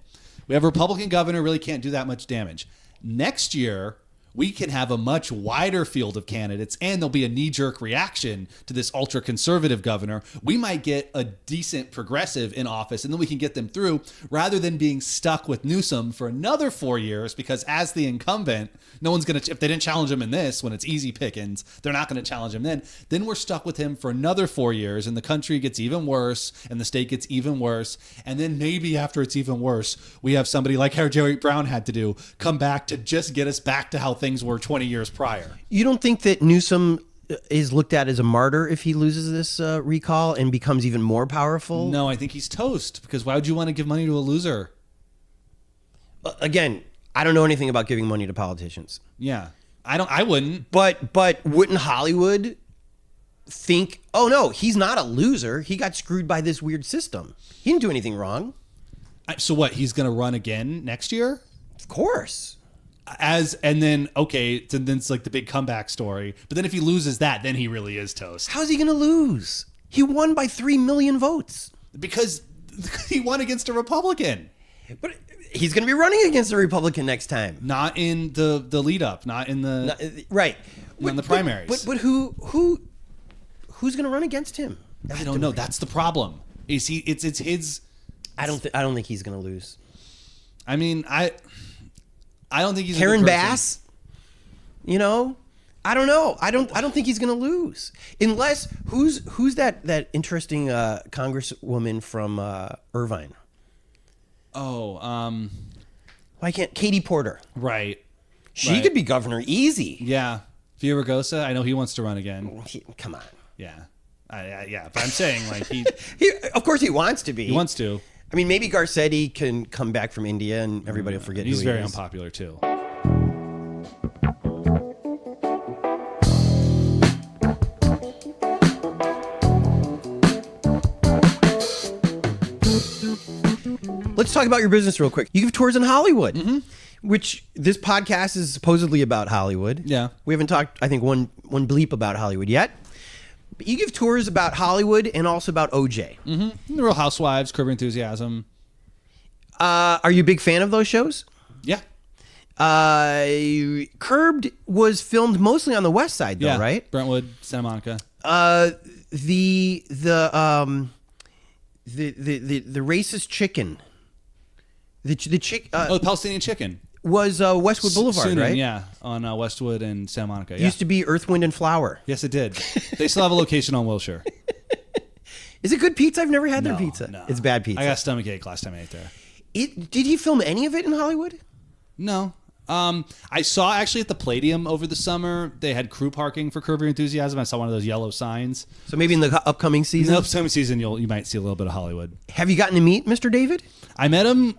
We have a Republican governor, really can't do that much damage. Next year, we can have a much wider field of candidates, and there'll be a knee-jerk reaction to this ultra-conservative governor. We might get a decent progressive in office, and then we can get them through, rather than being stuck with Newsom for another 4 years, because as the incumbent, no one's going to, if they didn't challenge him in this, when it's easy pickings, they're not going to challenge him then. Then we're stuck with him for another 4 years, and the country gets even worse, and the state gets even worse, and then maybe after it's even worse, we have somebody like how Jerry Brown had to do, come back to just get us back to how things were 20 years prior. You don't think that Newsom is looked at as a martyr if he loses this recall and becomes even more powerful? No, I think he's toast, because why would you want to give money to a loser? Again, I don't know anything about giving money to politicians. Yeah, I wouldn't. But wouldn't Hollywood think, oh no, he's not a loser. He got screwed by this weird system. He didn't do anything wrong. So what, he's going to run again next year? Of course. And then it's like the big comeback story. But then if he loses that, then he really is toast. How's he going to lose? He won by 3 million votes. Because he won against a Republican. But he's going to be running against a Republican next time. Not in the lead up, not in the right. Not in the primaries. But who's going to run against him? I don't know. That's the problem. It's his. I don't think he's going to lose. I mean, I don't think he's Karen Bass. You know, I don't know. I don't think he's going to lose unless who's that interesting congresswoman from Irvine. Oh, why can't Katie Porter? Right. She could be governor easy. Yeah. Villaraigosa, I know he wants to run again. Come on. Yeah. Yeah, but I'm saying like he of course he wants to be. He wants to. I mean, maybe Garcetti can come back from India and everybody will forget he's who he very is. unpopular too. Let's talk about your business real quick. You give tours in Hollywood, which this podcast is supposedly about Hollywood. Yeah. We haven't talked, I think, one bleep about Hollywood yet. But you give tours about Hollywood and also about OJ. The Real Housewives, Curb Your Enthusiasm. Are you a big fan of those shows? Yeah. Curbed was filmed mostly on the West Side, though, right? Brentwood, Santa Monica. The racist chicken. The Palestinian Chicken. Was Westwood Boulevard, Sunan, right? Yeah, on Westwood and Santa Monica. Yeah. Used to be Earth, Wind, and Flower. Yes, it did. They still have a location on Wilshire. Is it good pizza? I've never had their No, pizza. no. It's bad pizza. I got a stomachache last time I ate there. Did he film any of it in Hollywood? No. I saw actually at the Palladium over the summer, they had crew parking for Curb Your Enthusiasm. I saw one of those yellow signs. So maybe in the upcoming season? In the upcoming season, you might see a little bit of Hollywood. Have you gotten to meet Mr. David? I met him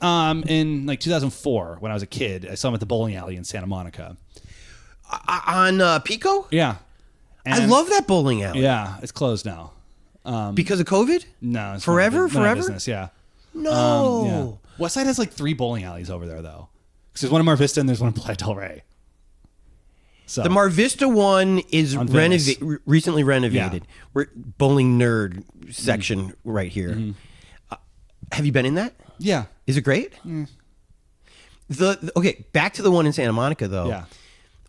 in like 2004 when I was a kid. I saw him at the bowling alley in Santa Monica. On Pico? Yeah. I love that bowling alley. Yeah, it's closed now. Because of COVID? No. It's Forever? Forever? Business, yeah. No. Yeah. Westside has like 3 bowling alleys over there, though. Because there's one in Mar Vista and there's one in Playa del Rey. So The Mar Vista one is recently renovated. Yeah. We're bowling nerd section right here. Have you been in that? Yeah. Is it great? Okay, back to the one in Santa Monica, though. Yeah.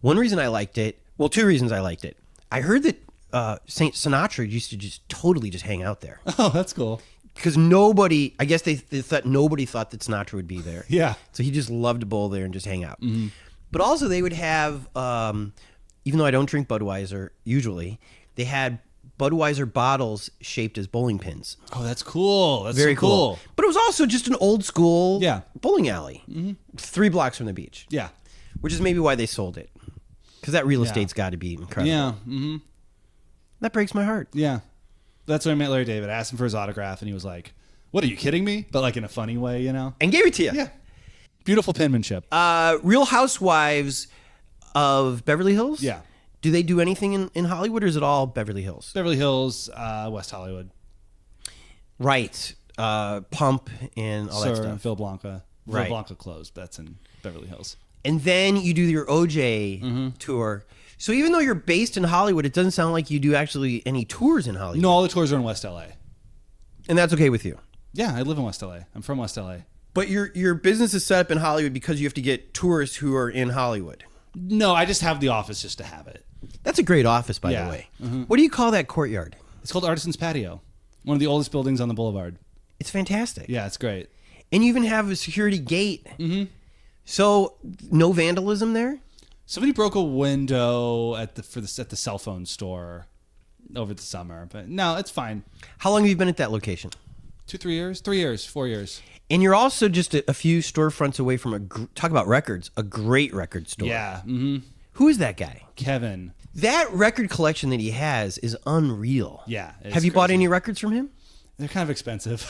One reason I liked it, well, 2 reasons I liked it. I heard that Saint Sinatra used to just totally just hang out there. Oh, that's cool. Because nobody, I guess they thought nobody thought that Sinatra would be there. Yeah. So he just loved to bowl there and just hang out. But also they would have, even though I don't drink Budweiser usually, they had Budweiser bottles shaped as bowling pins. Oh, that's cool. That's Very so cool. But it was also just an old school bowling alley. 3 blocks from the beach. Yeah. Which is maybe why they sold it. Because that real estate's got to be incredible. Yeah. That breaks my heart. Yeah. That's when I met Larry David. I asked him for his autograph, and he was like, "What, are you kidding me?" But like in a funny way, you know? And gave it to you. Yeah. Beautiful penmanship. Real Housewives of Beverly Hills? Yeah. Do they do anything in Hollywood, or is it all Beverly Hills? Beverly Hills, West Hollywood. Right. Pump and all that stuff. Phil Blanca. Right. Phil Blanca closed. That's in Beverly Hills. And then you do your OJ tour. So even though you're based in Hollywood, it doesn't sound like you do actually any tours in Hollywood. No, all the tours are in West LA. And that's okay with you? Yeah, I live in West LA. I'm from West LA. But your business is set up in Hollywood because you have to get tourists who are in Hollywood. No, I just have the office just to have it. That's a great office, by the way. What do you call that courtyard? It's called Artisan's Patio. One of the oldest buildings on the boulevard. It's fantastic. Yeah, it's great. And you even have a security gate. So no vandalism there? Somebody broke a window at the cell phone store over the summer, but no, it's fine. How long have you been at that location? 2-3 years? 3 years, 4 years. And you're also just a few storefronts away from talk about records, a great record store. Yeah. Who is that guy? Kevin. That record collection that he has is unreal. Yeah. Have you bought any records from him? They're kind of expensive.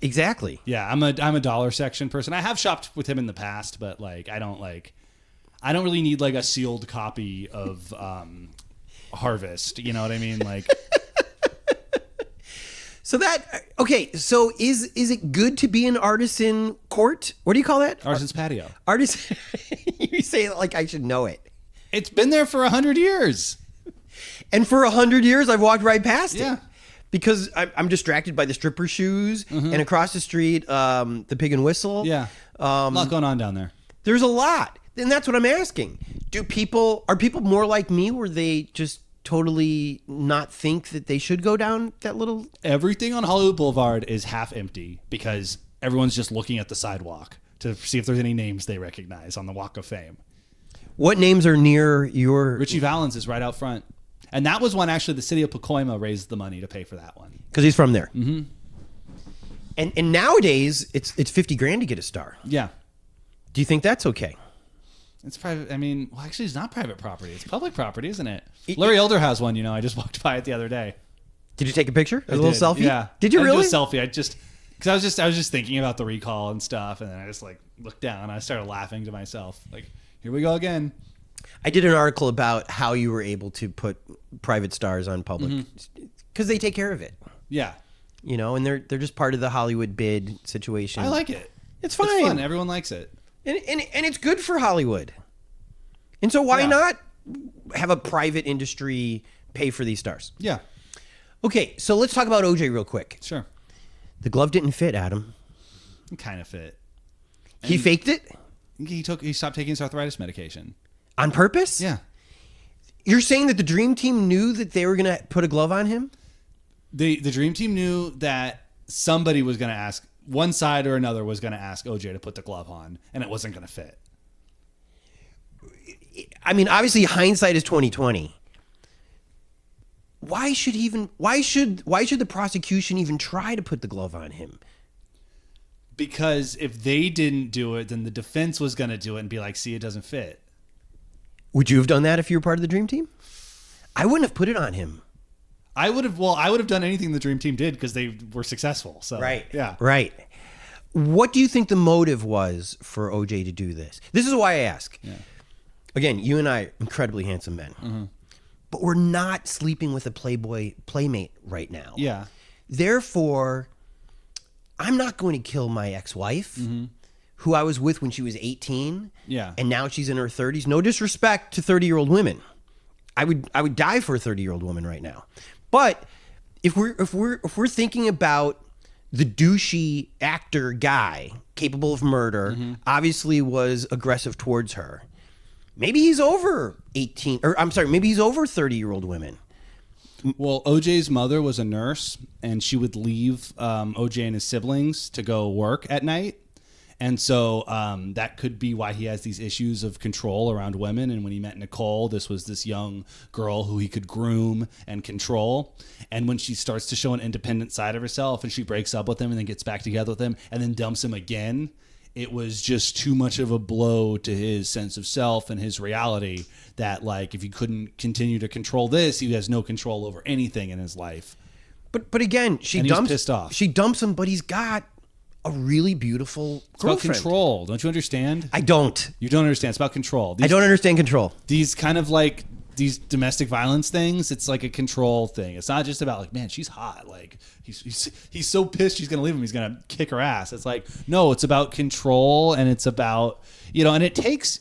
Exactly. Yeah, I'm a dollar section person. I have shopped with him in the past, but like I don't really need like a sealed copy of Harvest. You know what I mean? Like. So is it good to be an artisan court? What do you call that? Artisan's Patio. Artisan. You say it like I should know it. It's been there for 100 years. And for 100 years, I've walked right past it. Yeah. Because I'm distracted by the stripper shoes and across the street, the Pig and Whistle. Yeah. A lot going on down there. There's a lot. And that's what I'm asking. Are people more like me where they just totally not think that they should go down that little... Everything on Hollywood Boulevard is half empty because everyone's just looking at the sidewalk to see if there's any names they recognize on the Walk of Fame. What names are near your... Richie Valens is right out front. And that was when actually the city of Pacoima raised the money to pay for that one. Because he's from there. Mm-hmm. And nowadays, it's $50,000 to get a star. Yeah. Do you think that's okay? It's private. I mean, well, actually, it's not private property. It's public property, isn't it? Larry Elder has one. I just walked by it the other day. Did you take a picture? A little selfie? Yeah. Did you really? I did a selfie. Because I was just thinking about the recall and stuff, and then I just looked down and I started laughing to myself. Like, here we go again. I did an article about how you were able to put private stars on public because they take care of it. Yeah. And they're just part of the Hollywood bid situation. I like it. It's fine. It's fun. Everyone likes it. And it's good for Hollywood. And so why not have a private industry pay for these stars? Yeah. Okay, so let's talk about OJ real quick. Sure. The glove didn't fit, Adam. It kind of fit. He faked it? He stopped taking his arthritis medication. On purpose? Yeah. You're saying that the Dream Team knew that they were going to put a glove on him? The Dream Team knew that somebody was going to ask, one side or another was going to ask OJ to put the glove on, and it wasn't going to fit. I mean, obviously hindsight is 20/20. Why should the prosecution even try to put the glove on him? Because if they didn't do it, then the defense was going to do it and be like, see, it doesn't fit. Would you have done that if you were part of the Dream Team? I wouldn't have put it on him. I would have done anything the Dream Team did because they were successful. So right. Yeah. Right. What do you think the motive was for OJ to do this? This is why I ask. Yeah. Again, you and I are incredibly handsome men. But we're not sleeping with a Playboy playmate right now. Yeah. Therefore, I'm not going to kill my ex-wife, who I was with when she was 18. Yeah. And now she's in her 30s. No disrespect to 30-year-old women. I would die for a 30-year-old woman right now. But if we're thinking about the douchey actor guy capable of murder, obviously was aggressive towards her. Maybe he's over 18, or I'm sorry, maybe he's over 30-year-old women. Well, OJ's mother was a nurse, and she would leave OJ and his siblings to go work at night. And so that could be why he has these issues of control around women. And when he met Nicole, this was this young girl who he could groom and control. And when she starts to show an independent side of herself and she breaks up with him and then gets back together with him and then dumps him again, it was just too much of a blow to his sense of self and his reality that, like, if he couldn't continue to control this, he has no control over anything in his life. But again, she pissed off. She dumps him, but he's got a really beautiful girlfriend. It's about control. Don't you understand? I don't. You don't understand. It's about control. I don't understand control. These kind of like these domestic violence things, it's like a control thing. It's not just about like, man, she's hot. Like he's so pissed she's going to leave him. He's going to kick her ass. It's like, no, it's about control, and it's about, and it takes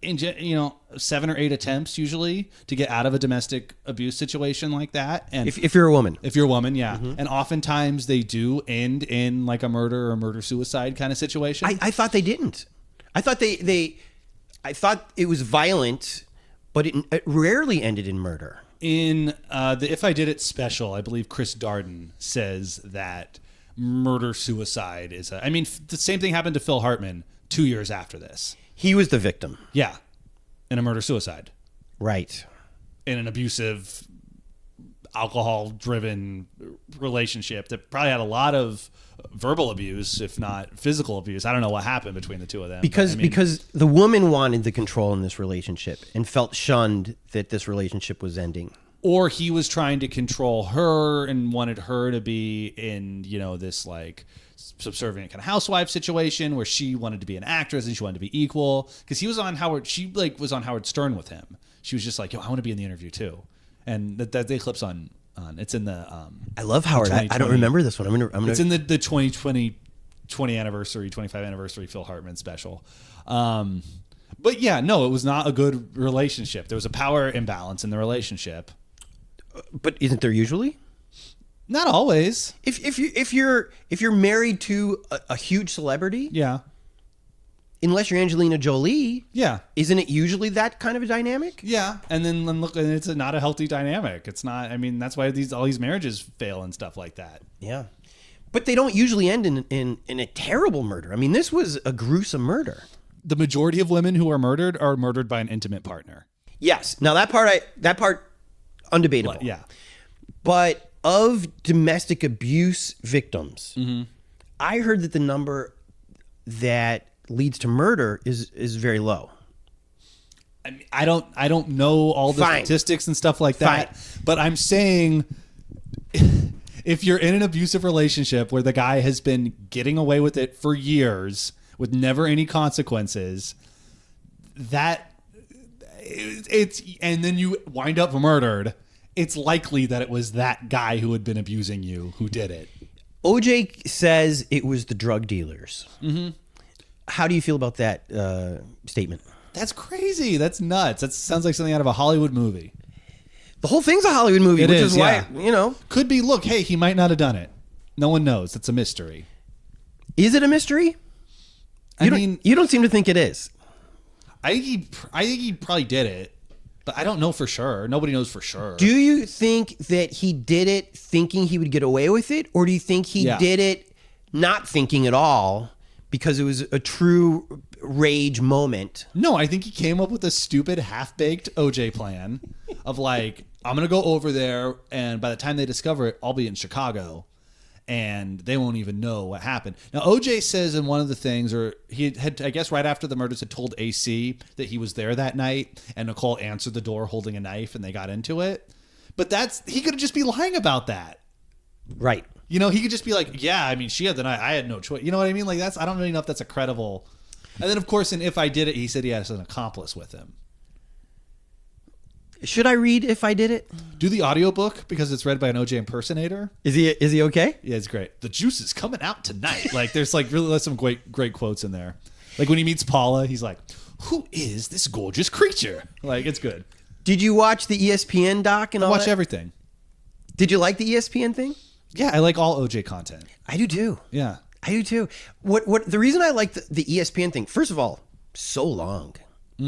7 or 8 attempts usually to get out of a domestic abuse situation like that. And if you're a woman, yeah. And oftentimes they do end in like a murder or murder-suicide kind of situation. I thought they didn't. I thought I thought it was violent, but it rarely ended in murder. In the If I Did It special, I believe Chris Darden says that murder-suicide is the same thing happened to Phil Hartman 2 years after this. He was the victim. Yeah. In a murder-suicide. Right. In an abusive, alcohol-driven relationship that probably had a lot of verbal abuse, if not physical abuse. I don't know what happened between the two of them. Because the woman wanted the control in this relationship and felt shunned that this relationship was ending. Or he was trying to control her and wanted her to be in, this like subservient kind of housewife situation where she wanted to be an actress and she wanted to be equal. Because he was on Howard, was on Howard Stern with him. She was just like, yo, I want to be in the interview too. And that they clips on it's in the I love Howard. I don't remember this one. I'm gonna it's in the 2020 anniversary, 25 anniversary Phil Hartman special. But yeah, no, it was not a good relationship. There was a power imbalance in the relationship. But isn't there usually? Not always. If you're married to a huge celebrity, Yeah. unless you're Angelina Jolie, Yeah. isn't it usually that kind of a dynamic? Yeah. And then look, and it's not a healthy dynamic. It's not. I mean, that's why all these marriages fail and stuff like that. Yeah. But they don't usually end in a terrible murder. I mean, this was a gruesome murder. The majority of women who are murdered by an intimate partner. Yes. Now that part undebatable. Yeah. But of domestic abuse victims, I heard that the number that leads to murder is very low. I mean, I don't know all the statistics and stuff like that, but I'm saying if you're in an abusive relationship where the guy has been getting away with it for years with never any consequences, that it's and then you wind up murdered, it's likely that it was that guy who had been abusing you who did it. OJ says it was the drug dealers. Mm-hmm. How do you feel about that statement? That's crazy. That's nuts. That sounds like something out of a Hollywood movie. The whole thing's a Hollywood movie, which is why, Could be, look, hey, he might not have done it. No one knows. It's a mystery. Is it a mystery? You don't seem to think it is. I think he probably did it, but I don't know for sure. Nobody knows for sure. Do you think that he did it thinking he would get away with it? Or do you think he did it not thinking at all because it was a true rage moment? No, I think he came up with a stupid half-baked OJ plan of like, I'm going to go over there, and by the time they discover it, I'll be in Chicago, and they won't even know what happened. Now, OJ says in one of the things, or he had, I guess right after the murders, had told AC that he was there that night, and Nicole answered the door holding a knife, and they got into it. But he could just be lying about that. Right. He could just be like, yeah, I mean, she had the knife. I had no choice. You know what I mean? Like, I don't really know if that's a credible. And then, of course, in If I Did It, he said he has an accomplice with him. Should I read If I Did It? Do the audiobook because it's read by an OJ impersonator. Is he okay? Yeah, it's great. The juice is coming out tonight. Like, there's like really some great quotes in there. Like when he meets Paula, he's like, "Who is this gorgeous creature?" Like, it's good. Did you watch the ESPN doc and all that? Watch everything. Did you like the ESPN thing? Yeah, I like all OJ content. I do too. Yeah, I do too. What the reason I like the ESPN thing? First of all, so long,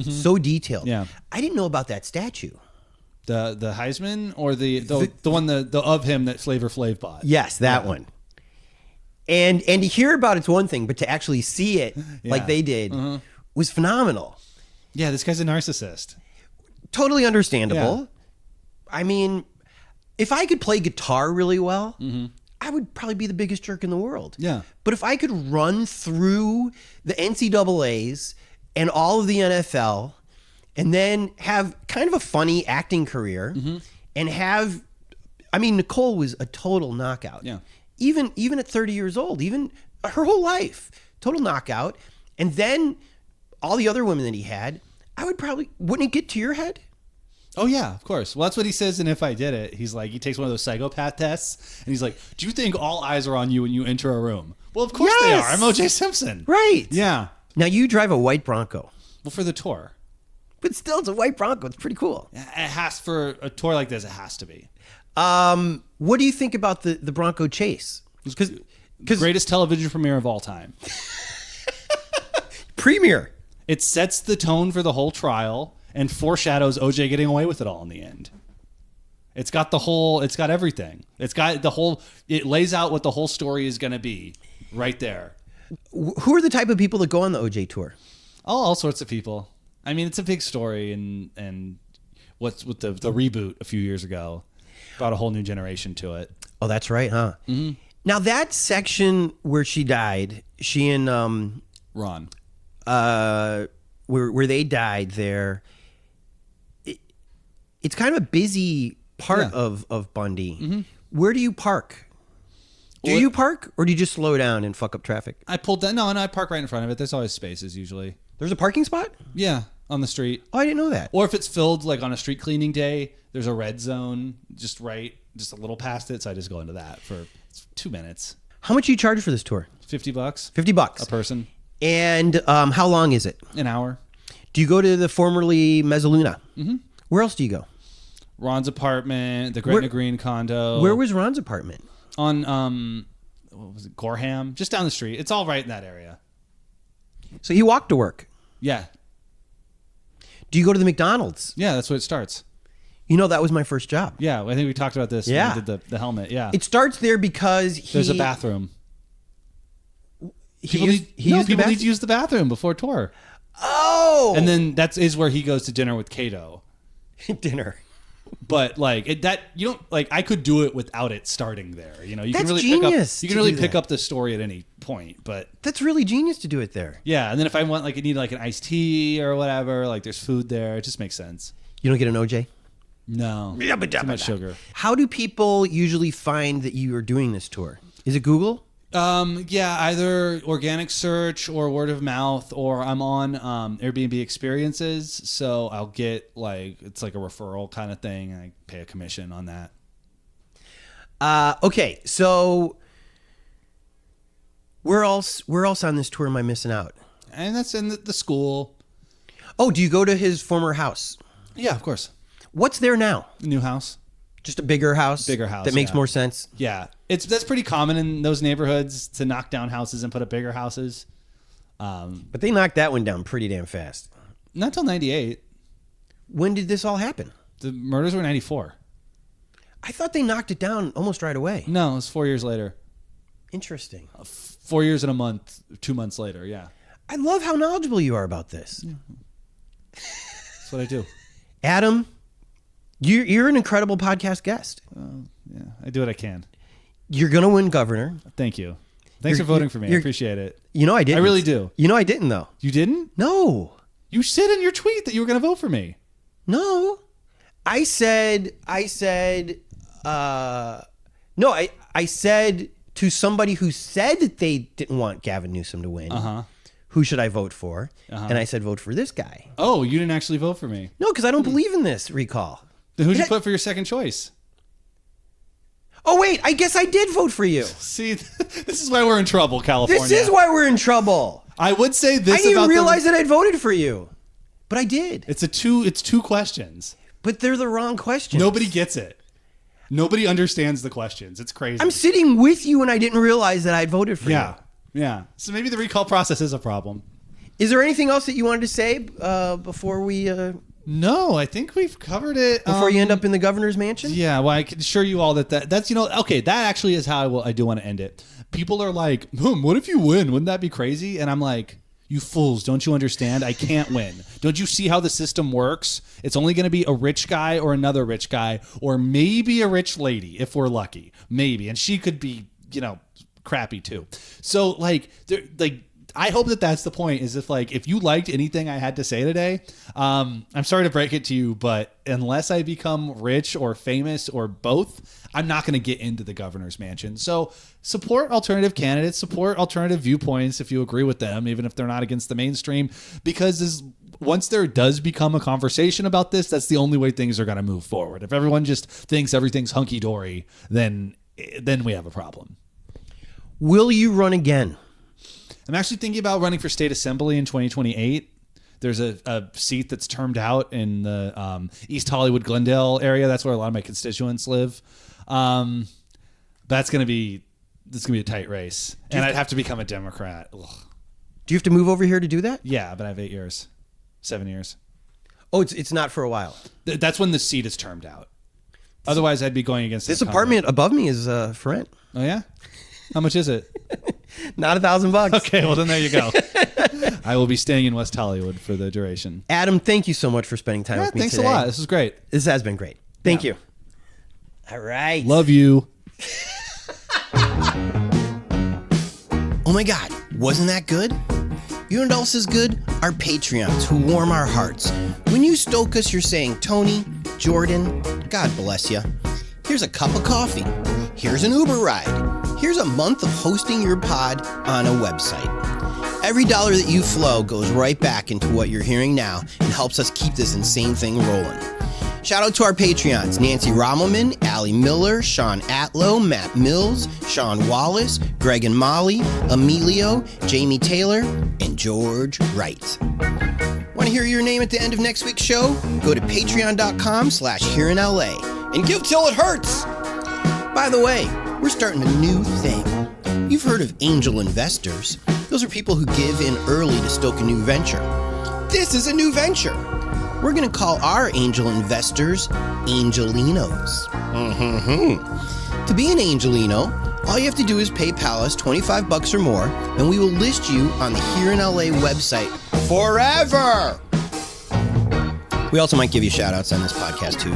so detailed. Yeah, I didn't know about that statue. The Heisman or the one of him that Flavor Flav bought. Yes, that one. And to hear about it's one thing, but to actually see it like they did was phenomenal. Yeah, this guy's a narcissist. Totally understandable. Yeah. I mean, if I could play guitar really well, I would probably be the biggest jerk in the world. Yeah. But if I could run through the NCAAs and all of the NFL and then have kind of a funny acting career and Nicole was a total knockout. Yeah. Even at 30 years old, even her whole life, total knockout. And then all the other women that he had, wouldn't it get to your head? Oh, yeah, of course. Well, that's what he says in If I Did It. He's like, he takes one of those psychopath tests, and he's like, do you think all eyes are on you when you enter a room? Well, of course they are. I'm O.J. Simpson. Right. Yeah. Now, you drive a white Bronco. Well, for the tour. But still, it's a white Bronco. It's pretty cool. It has, for a tour like this, it has to be. What do you think about the Bronco chase? Because greatest television premiere of all time. Premiere. It sets the tone for the whole trial and foreshadows OJ getting away with it all in the end. It's got everything. It lays out what the whole story is going to be right there. Who are the type of people that go on the OJ tour? All sorts of people. I mean, it's a big story, and what's with the reboot a few years ago brought a whole new generation to it. Oh, that's right, huh? Mm-hmm. Now that section where she died, she and Ron, where they died there, it's kind of a busy part of Bundy. Mm-hmm. Where do you park? Do you park, or do you just slow down and fuck up traffic? I pulled down. No, I park right in front of it. There's always spaces usually. There's a parking spot? Yeah, on the street. Oh, I didn't know that. Or if it's filled, like on a street cleaning day, there's a red zone just a little past it. So I just go into that for 2 minutes. How much do you charge for this tour? $50. $50 a person. And how long is it? An hour. Do you go to the formerly Mezzaluna? Mm-hmm. Where else do you go? Ron's apartment, the Gretna Green condo. Where was Ron's apartment? On what was it, Gorham? Just down the street. It's all right in that area. So you walk to work. Yeah. Do you go to the McDonald's? Yeah, that's where it starts. You know, that was my first job. Yeah, I think we talked about this when we did the helmet. Yeah. It starts there because there's a bathroom. People need to use the bathroom before tour. Oh. And then is where he goes to dinner with Kato. Dinner. But like you don't like. I could do it without it starting there. You know, you That's can really genius. You can really pick up the story at any point. But that's really genius to do it there. Yeah, and then if I want like, I need like an iced tea or whatever, like there's food there. It just makes sense. You don't get an OJ? No, too much sugar. How do people usually find that you are doing this tour? Is it Google? Yeah, either organic search or word of mouth, or I'm on Airbnb experiences, so I'll get it's like a referral kind of thing, and I pay a commission on that. Okay, so where else on this tour am I missing out? And that's in the school. Oh, do you go to his former house? Yeah, of course. What's there now? New house. Just a bigger house? Bigger house. That makes more sense? Yeah. That's pretty common in those neighborhoods to knock down houses and put up bigger houses. But they knocked that one down pretty damn fast. Not till 98. When did this all happen? The murders were 94. I thought they knocked it down almost right away. No, it was 4 years later. Interesting. 4 years and a month, 2 months later, yeah. I love how knowledgeable you are about this. Yeah. That's what I do. Adam, you're an incredible podcast guest. Yeah, I do what I can. You're going to win governor. Thank you. Thanks for voting for me. I appreciate it. You know I didn't. I really do. You know I didn't, though. You didn't? No. You said in your tweet that you were going to vote for me. No. I said to somebody who said that they didn't want Gavin Newsom to win, who should I vote for? And I said, vote for this guy. Oh, you didn't actually vote for me? No, because I don't believe in this recall. Then who'd you put for your second choice? Oh, wait, I guess I did vote for you. See, this is why we're in trouble, California. This is why we're in trouble. I would say this. I didn't even realize that I'd voted for you, but I did. It's two questions. But they're the wrong questions. Nobody gets it. Nobody understands the questions. It's crazy. I'm sitting with you and I didn't realize that I'd voted for you. Yeah. So maybe the recall process is a problem. Is there anything else that you wanted to say before we... No, I think we've covered it. Before you end up in the governor's mansion? Yeah, well, I can assure you all that's, okay, that actually is how I do want to end it. People are like, what if you win? Wouldn't that be crazy? And I'm like, you fools, don't you understand? I can't win. Don't you see how the system works? It's only going to be a rich guy or another rich guy, or maybe a rich lady if we're lucky. Maybe. And she could be, crappy too. So I hope that's the point, is if you liked anything I had to say today, I'm sorry to break it to you, but unless I become rich or famous or both, I'm not going to get into the governor's mansion. So support alternative candidates, support alternative viewpoints if you agree with them, even if they're not against the mainstream, because once there does become a conversation about this, that's the only way things are going to move forward. If everyone just thinks everything's hunky-dory, then we have a problem. Will you run again? I'm actually thinking about running for state assembly in 2028. There's a seat that's termed out in the East Hollywood, Glendale area. That's where a lot of my constituents live. That's gonna be a tight race, and I'd have to become a Democrat. Ugh. Do you have to move over here to do that? Yeah, but I have 7 years. Oh, it's not for a while. That's when the seat is termed out. Otherwise, I'd be going against this apartment above me is for rent. Oh yeah. How much is it? Not $1,000. Okay, well then there you go. I will be staying in West Hollywood for the duration. Adam, thank you so much for spending time with me thanks today. Thanks a lot. This was great. This has been great. Thank you. All right. Love you. Oh my God, wasn't that good? You know what else is good? Our Patreons who warm our hearts. When you stoke us, you're saying, Tony, Jordan, God bless you. Here's a cup of coffee. Here's an Uber ride. Here's a month of hosting your pod on a website. Every dollar that you flow goes right back into what you're hearing now and helps us keep this insane thing rolling. Shout out to our Patreons, Nancy Rommelman, Allie Miller, Sean Atlow, Matt Mills, Sean Wallace, Greg and Molly, Emilio, Jamie Taylor, and George Wright. Why Want to hear your name at the end of next week's show? Go to patreon.com/hereinla and give till it hurts. By the way, we're starting a new thing. You've heard of angel investors. Those are people who give in early to stoke a new venture. This is a new venture. We're going to call our angel investors Angelinos. To be an Angelino, all you have to do is PayPal us $25 or more, and we will list you on the Here in LA website forever. We also might give you shout-outs on this podcast, too,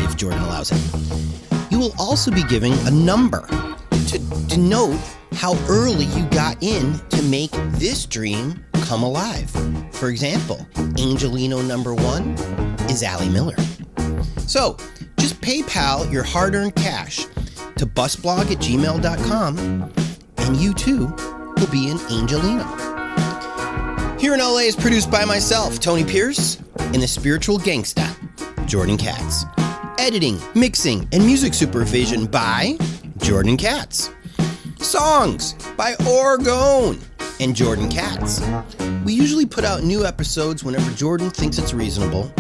if Jordan allows it. You will also be giving a number to denote how early you got in to make this dream come alive. For example, Angelino number 1 is Allie Miller. So, just PayPal your hard-earned cash to busblog@gmail.com, and you too will be an Angelino. Here in LA is produced by myself, Tony Pierce, and the spiritual gangsta, Jordan Katz. Editing, mixing, and music supervision by Jordan Katz. Songs by Orgone and Jordan Katz. We usually put out new episodes whenever Jordan thinks it's reasonable.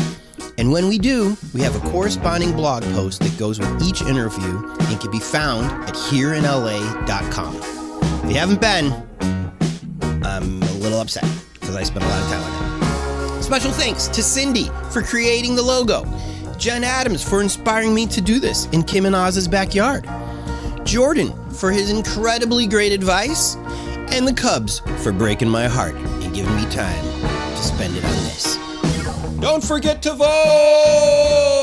And when we do, we have a corresponding blog post that goes with each interview and can be found at hereinla.com. If you haven't been, I'm a little upset because I spent a lot of time on it. Special thanks to Cindy for creating the logo, Jen Adams for inspiring me to do this in Kim and Oz's backyard, Jordan for his incredibly great advice, and the Cubs for breaking my heart and giving me time to spend it on this. Don't forget to vote!